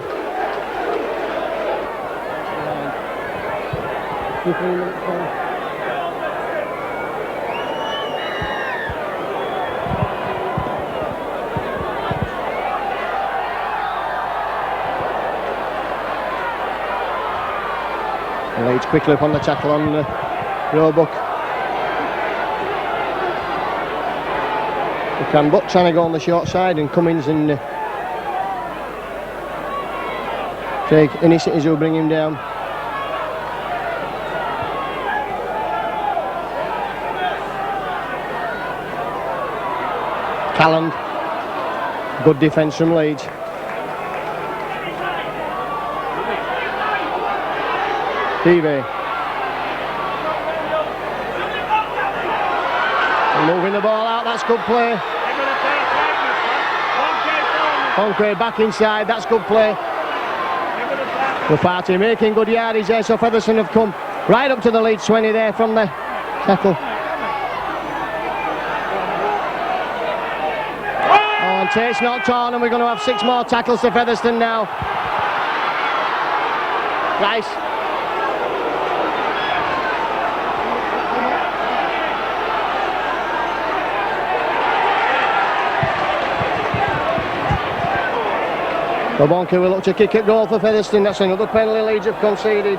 Leeds quickly up on the tackle on Roebuck. But trying to go on the short side, and Cummins and Craig Innis will bring him down. Calland. Good defence from Leeds. Devey. Moving the ball out, that's good play. Bonquet back inside, that's good play. The party making good yardage there, so Featherstone have come right up to the Leeds 20 there from the tackle. Oh, and Tate's not torn, and we're going to have 6 more tackles to Featherstone now. Rice. Bonke will look to kick it goal for Featherstone. That's another penalty Leeds have conceded.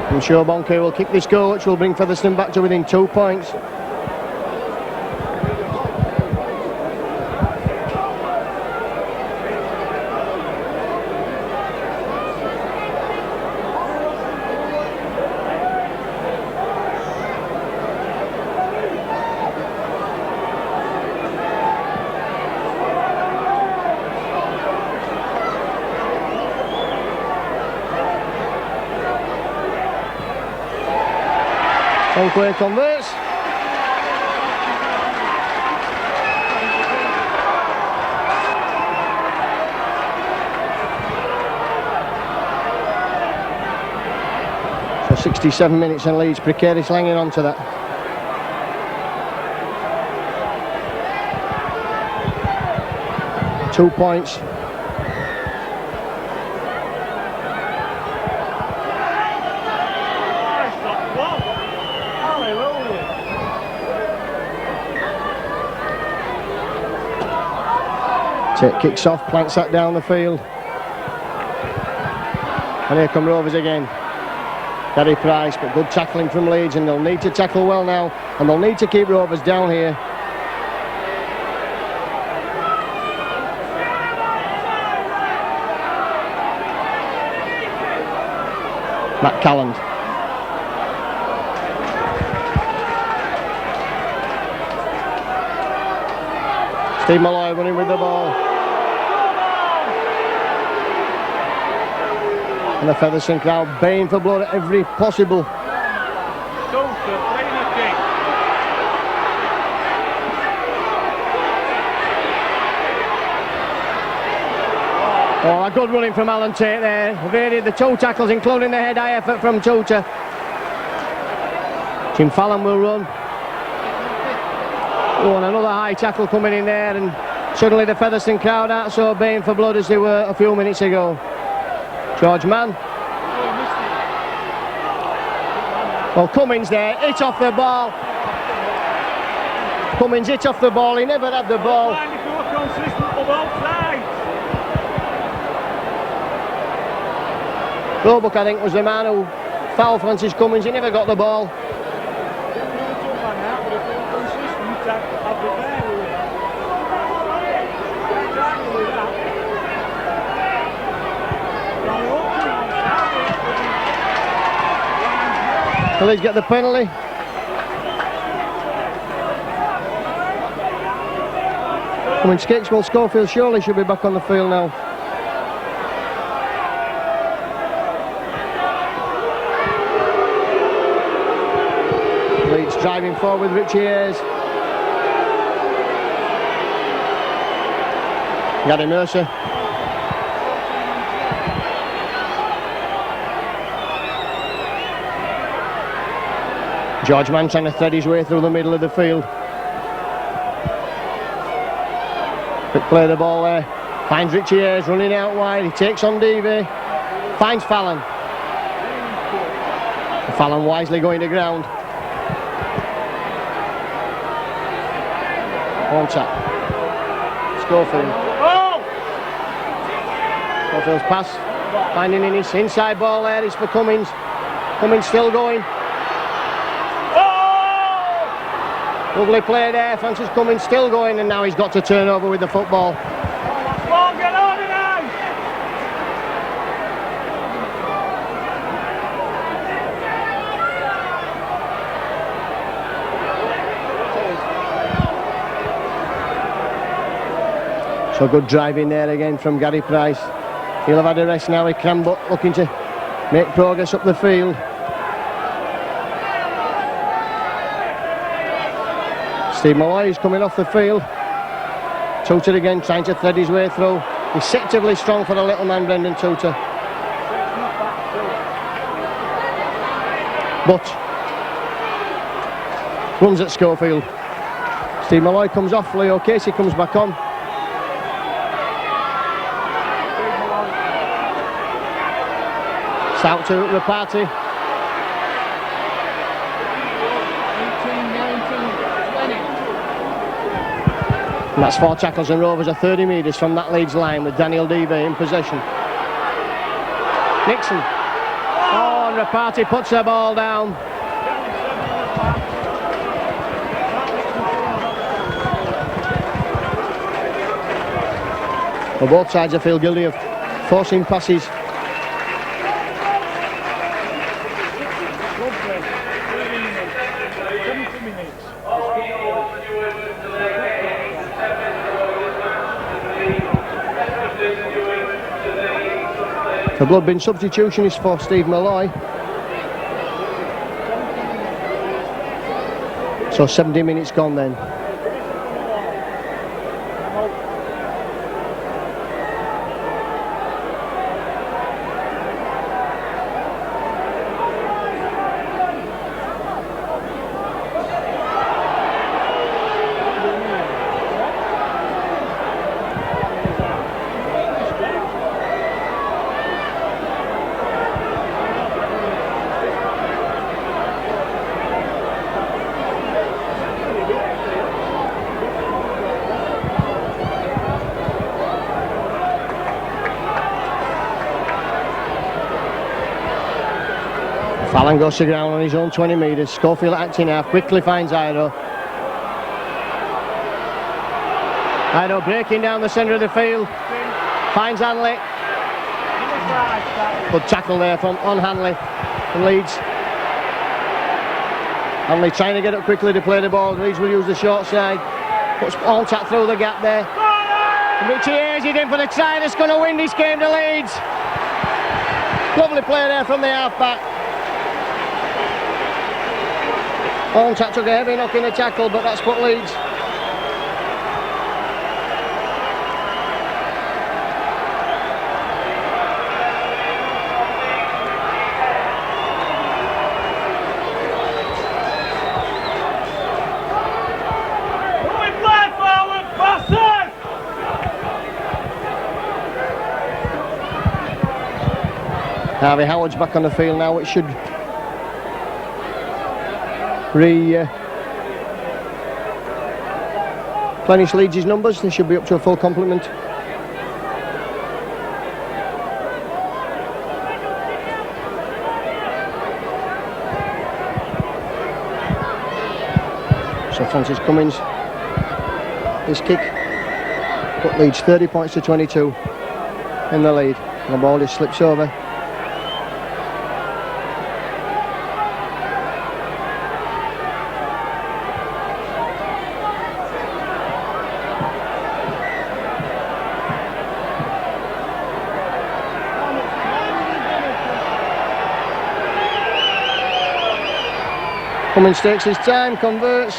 I'm sure Bonke will kick this goal, which will bring Featherstone back to within 2 points. Play converts. So 67 minutes and Leeds precarious hanging on to that. Two points. Tate kicks off, plants that down the field. And here come Rovers again. Gary Price, but good tackling from Leeds, and they'll need to tackle well now, and they'll need to keep Rovers down here. Matt Calland. Steve Malloy running with the ball. And the Featherstone crowd baying for blood at every possible. Oh, a good running from Alan Tate there. Evaded the two tackles, including the head-high effort from Tutor. Jim Fallon will run. Oh, and another high tackle coming in there, and suddenly the Featherstone crowd aren't so baying for blood as they were a few minutes ago. George Mann. Well, Cummins there, hit off the ball. Cummins hit off the ball, he never had the ball. Roebuck, I think, was the man who fouled Francis Cummins, he never got the ball. Will he get the penalty? Cummins kicks, well, Schofield surely should be back on the field now. Leeds driving forward with Richie Ayres. Gary Mercer. George Mann trying to thread his way through the middle of the field. Quick play the ball there. Finds Richie Ayres running out wide. He takes on Devey. Finds Fallon. Fallon wisely going to ground. On tap. Schofield. Schofield's pass. Finding in his inside ball there. It's for Cummins. Cummins still going. Lovely play there, Francis Cummins still going, and now he's got to turn over with the football. Come on, get on it now! So good driving there again from Gary Price. He'll have had a rest now, Cranbrook looking to make progress up the field. Steve Malloy is coming off the field. Tutor again trying to thread his way through. Deceptively strong for the little man, Brendan Tutor. But runs at Schofield. Steve Malloy comes off, Leo Casey comes back on. It's out to Rapati. 18, 19, 20. And that's 4 tackles, and Rovers are 30 metres from that Leeds line with Daniel Devey in possession. Nixon. Oh, and Rapati puts the ball down. Well, both sides I feel guilty of forcing passes. The blood-bin substitution is for Steve Malloy. So 70 minutes gone then. Fallon goes to ground on his own 20 metres. Schofield acting half, quickly finds Ido. Ido breaking down the centre of the field. Finds Hanley. Good tackle there from Hanley from Leeds. Hanley trying to get up quickly to play the ball. Leeds will use the short side. Puts Allchat through the gap there. Richie Hayes is in for the try that's going to win this game to Leeds. Lovely play there from the half-back. Allchat took a heavy knock in the tackle, but that's put Leeds. Harvey Howard's back on the field now, which should replenish Leeds' numbers. They should be up to a full complement. So Francis Cummins, his kick put Leeds 30 points to 22 in the lead. The ball just slips over. Cummins takes his time, converts.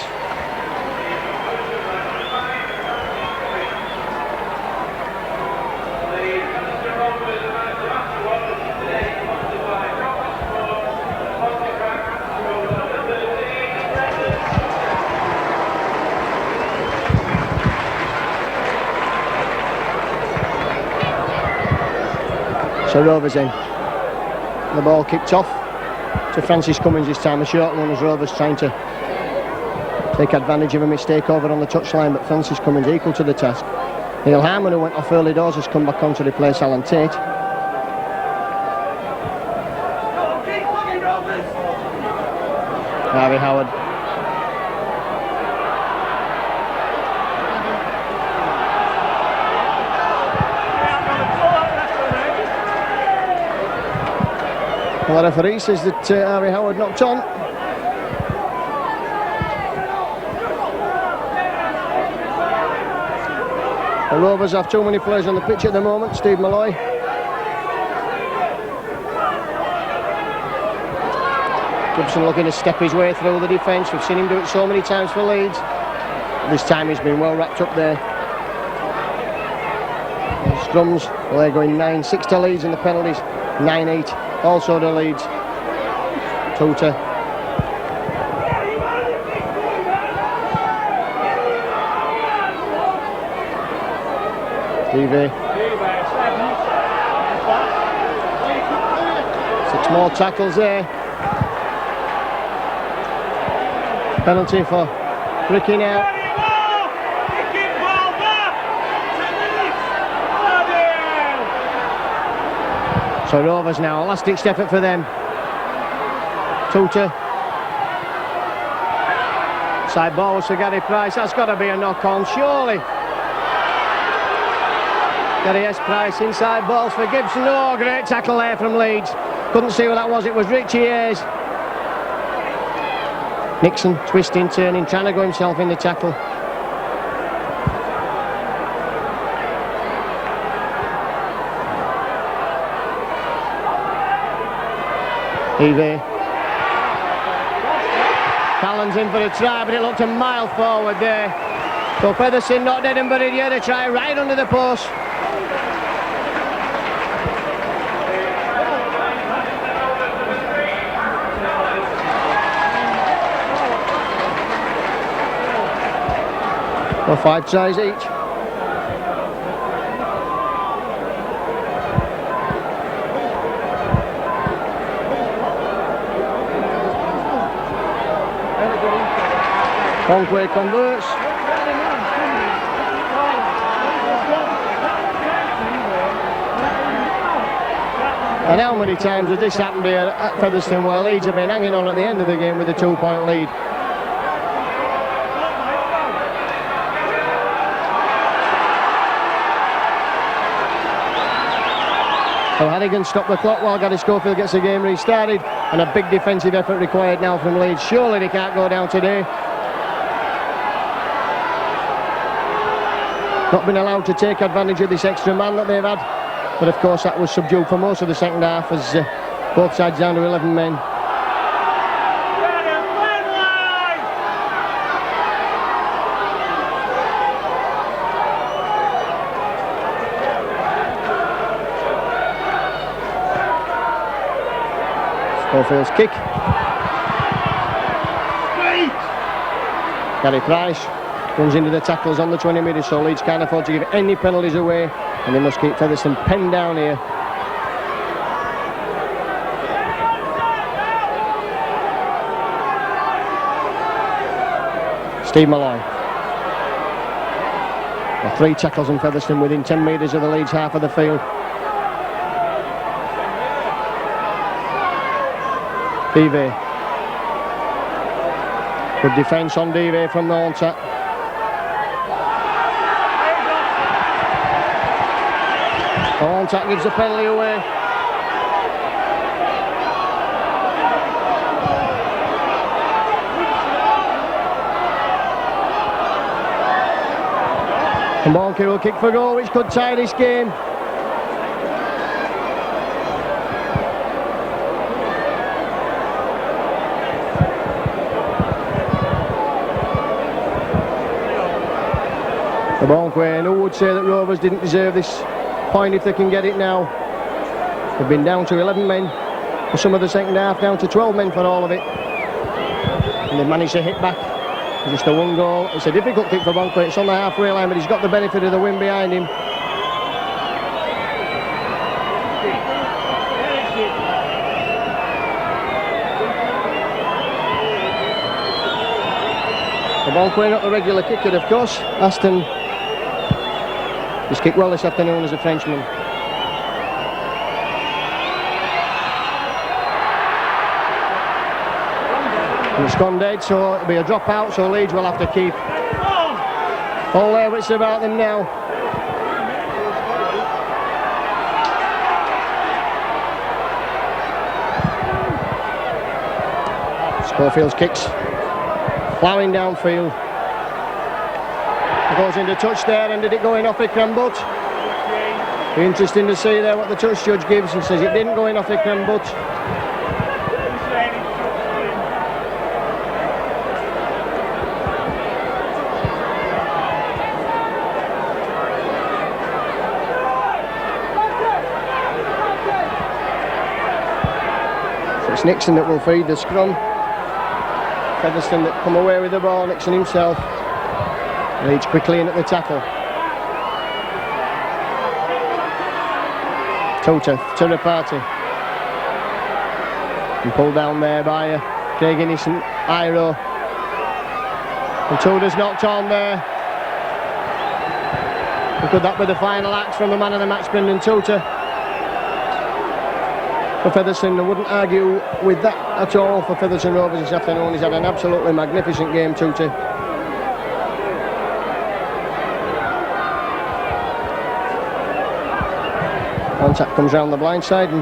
So Rovers in. The ball kicked off to Francis Cummins this time. A short one as Rovers trying to take advantage of a mistake over on the touchline, but Francis Cummins equal to the task. Neil Harmon, who went off early doors, has come back on to replace Alan Tate. Harvey Howard. The referee says that Harvey Howard knocked on. The Rovers have too many players on the pitch at the moment. Steve Malloy. Gibson looking to step his way through the defence. We've seen him do it so many times for Leeds. This time he's been well wrapped up there. The scrums, well, they're going 9-6 to Leeds, and the penalties 9-8 also to Leeds. Tuta. TV. 6 more tackles there. Penalty for breaking out. So Rovers now, a last-ditch effort for them. Tuta. Side ball was for Gary Price. That's got to be a knock-on, surely. Gary S. Price, inside balls for Gibson. Oh, great tackle there from Leeds. Couldn't see what that was. It was Richie Hayes. Nixon twisting, turning, trying to go himself in the tackle. Fallon man's in for a try, but it looked a mile forward there. So Featherstone not dead and buried here to try right under the post. Well, 5 tries each. Conquay converts. And how many times has this happened here at Featherstone, where Leeds have been hanging on at the end of the game with a 2-point lead? So Hannigan stopped the clock while Gary Schofield gets the game restarted, and a big defensive effort required now from Leeds. Surely they can't go down today. Not been allowed to take advantage of this extra man that they've had, but of course that was subdued for most of the second half as both sides down to 11 men. Schofield's kick. Gary Price runs into the tackles on the 20 metres, so Leeds can't afford to give any penalties away, and they must keep Featherstone penned down here. Steve Malloy. Well, 3 tackles on Featherstone within 10 metres of the Leeds half of the field. Dive. Good defence on Dive from the onset. Onset gives the penalty away. And Bonke will kick for goal, which could tie this game. The Bonke, and who would say that Rovers didn't deserve this point if they can get it now? They've been down to 11 men for some of the second half, down to 12 men for all of it. And they've managed to hit back. Just a 1 goal. It's a difficult kick for Bonke. It's on the halfway line, but he's got the benefit of the wind behind him. The Bonke not the regular kicker, of course. Aston has kicked well this afternoon as a Frenchman. And it's gone dead, so it'll be a drop out, so Leeds will have to keep all their wits about them now. Schofield's kicks, ploughing downfield. It goes into touch there, and did it go in off Ikram Butt? Be interesting to see there what the touch judge gives, and says it didn't go in off Ikram Butt. So it's Nixon that will feed the scrum. Featherstone that come away with the ball, Nixon himself. Leeds quickly in at the tackle. Tota, Turapati. And pulled down there by Craig Innocent, Iro. And Tota's knocked on there. And could that be the final act from the man of the match, Brendan Tota? For Featherstone, I wouldn't argue with that at all for Featherstone Rovers this afternoon. He's had an absolutely magnificent game, Tota. Contact comes round the blind side and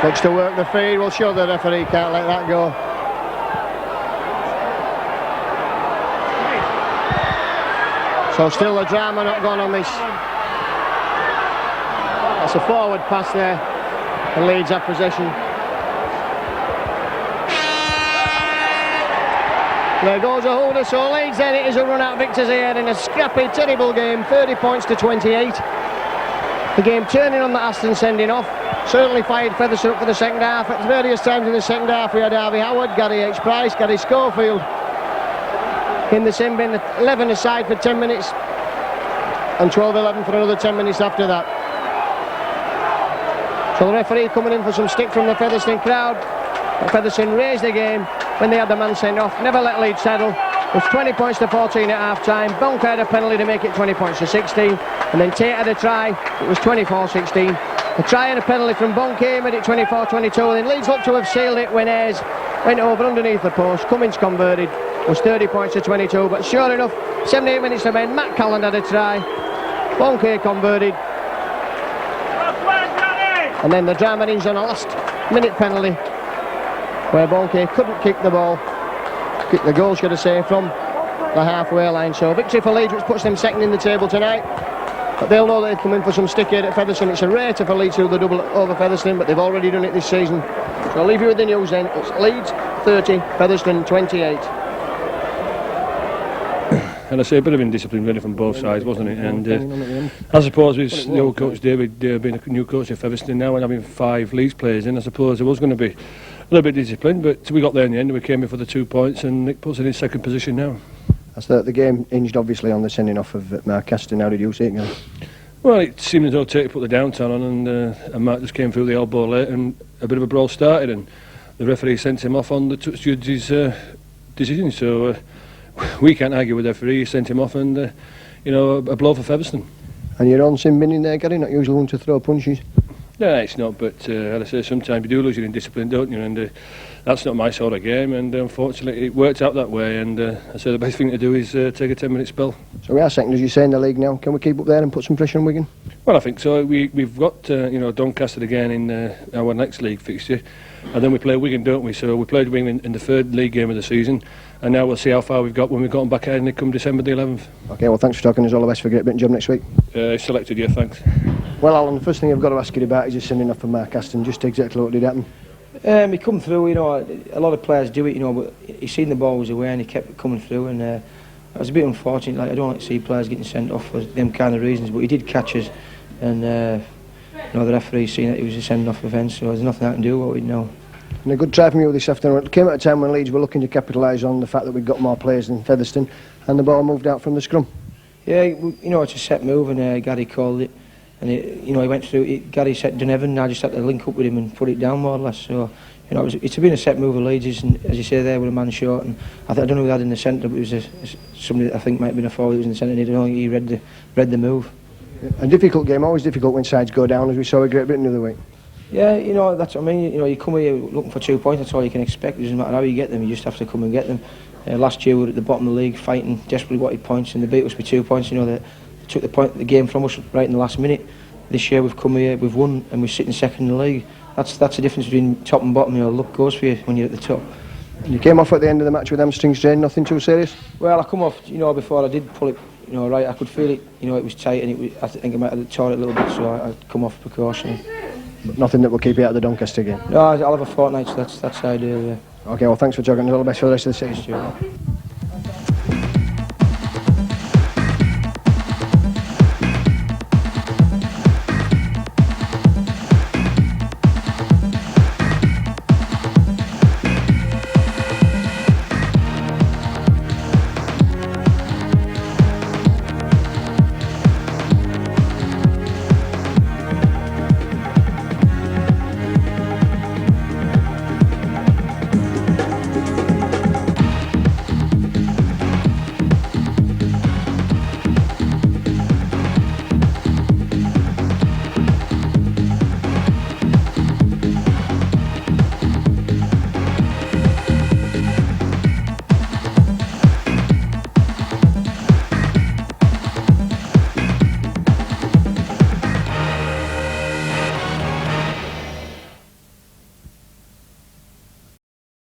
looks to work the feed. Well, sure, the referee can't let that go. So still the drama not gone on this. That's a forward pass there, and Leeds have possession. There goes a holder, so Leeds then it is a run-out victors here in a scrappy, terrible game, 30 points to 28. The game turning on the Aston sending off. Certainly fired Featherstone up for the second half. At various times in the second half we had Harvey Howard, Gary H. Price, Gary Schofield in the sin bin, 11 aside for 10 minutes and 12-11 for another 10 minutes after that. So the referee coming in for some stick from the Featherstone crowd. And Featherstone raised the game when they had the man sent off, never let Leeds settle. It was 20 points to 14 at half time. Bonk had a penalty to make it 20 points to 16, and then Tate had a try. It was 24-16. A try and a penalty from Bonke made it 24-22. Then Leeds looked to have sealed it when Ayres went over underneath the post. Cummins converted. It was 30 points to 22. But sure enough, 78 minutes remained. Matt Callan had a try. Bonke converted. And then the drama ends on a last-minute penalty where Bonke couldn't kick the ball. Kick the goal, should I say, from the halfway line. So victory for Leeds, which puts them second in the table tonight. But they'll know they've come in for some stick here at Featherstone. It's a rare for Leeds to do the double over Featherstone, but they've already done it this season. So I'll leave you with the news then. It's Leeds 30, Featherstone 28. And I say a bit of indiscipline really from both sides, wasn't it? And I suppose with the old coach David being a new coach at Featherstone now and having 5 Leeds players in, I suppose there was going to be a little bit of discipline, but we got there in the end. We came in for the 2 points, and it puts us in second position now. That's the game hinged obviously on the sending off of Mark Aston. How did you see it going? Well, it seemed as though Tate put the downturn on, and Mark just came through the elbow late, and a bit of a brawl started, and the referee sent him off on the touch judge's decision. So we can't argue with the referee. He sent him off, and a blow for Featherstone. And your own sin bin in there, Gary, not usually one to throw punches. No, it's not, but as I say, sometimes you do lose your indiscipline, don't you? And that's not my sort of game, and unfortunately it worked out that way. And I say the best thing to do is take a 10-minute spell. So we are second, as you say, in the league now. Can we keep up there and put some pressure on Wigan? Well, I think so. We've got Doncaster again in our next league fixture, and then we play Wigan, don't we? So we played Wigan in the 3rd league game of the season, and now we'll see how far we've got when we've got them back ahead and come December the 11th. OK, well, thanks for talking. Us all the best for a great bit of job next week. Selected, yeah, thanks. Well, Alan, the first thing I've got to ask you about is just sending off for Mark Aston. Just exactly what did happen? He come through, a lot of players do it, but he seen the ball was away and he kept coming through, and it was a bit unfortunate. Like, I don't like to see players getting sent off for them kind of reasons, but he did catch us, and the referee seen that it was a send-off offence, so there's nothing I can do about it now. And a good try from you this afternoon. It came at a time when Leeds were looking to capitalise on the fact that we'd got more players than Featherstone, and the ball moved out from the scrum. Yeah, it's a set move, and Gary called it. And he went through it. Gary said Dunevin, and I just had to link up with him and put it down more or less. So it's been a set move of Leeds, and as you say there, with a man short. And I don't know who had in the centre, but it was somebody that I think might have been a forward who was in the centre. And he read the move. Yeah. A difficult game, always difficult when sides go down, as we saw a Great Britain the other week. Yeah, that's what I mean. You come here looking for 2 points. That's all you can expect. It doesn't matter how you get them. You just have to come and get them. Last year we were at the bottom of the league, fighting desperately wanted points, and they beat us with 2 points. They took the game from us right in the last minute. This year we've come here, we've won, and we're sitting second in the league. That's the difference between top and bottom. Luck goes for you when you're at the top. And you came off at the end of the match with hamstring strain, nothing too serious? Well, I come off, before I did pull it, right, I could feel it, it was tight, and I think I might have tore it a little bit, so I'd come off precaution. But nothing that will keep you out of the Doncaster game? No, I'll have a fortnight, so that's ideal, yeah. OK, well, thanks for talking. All the best for the rest of the season.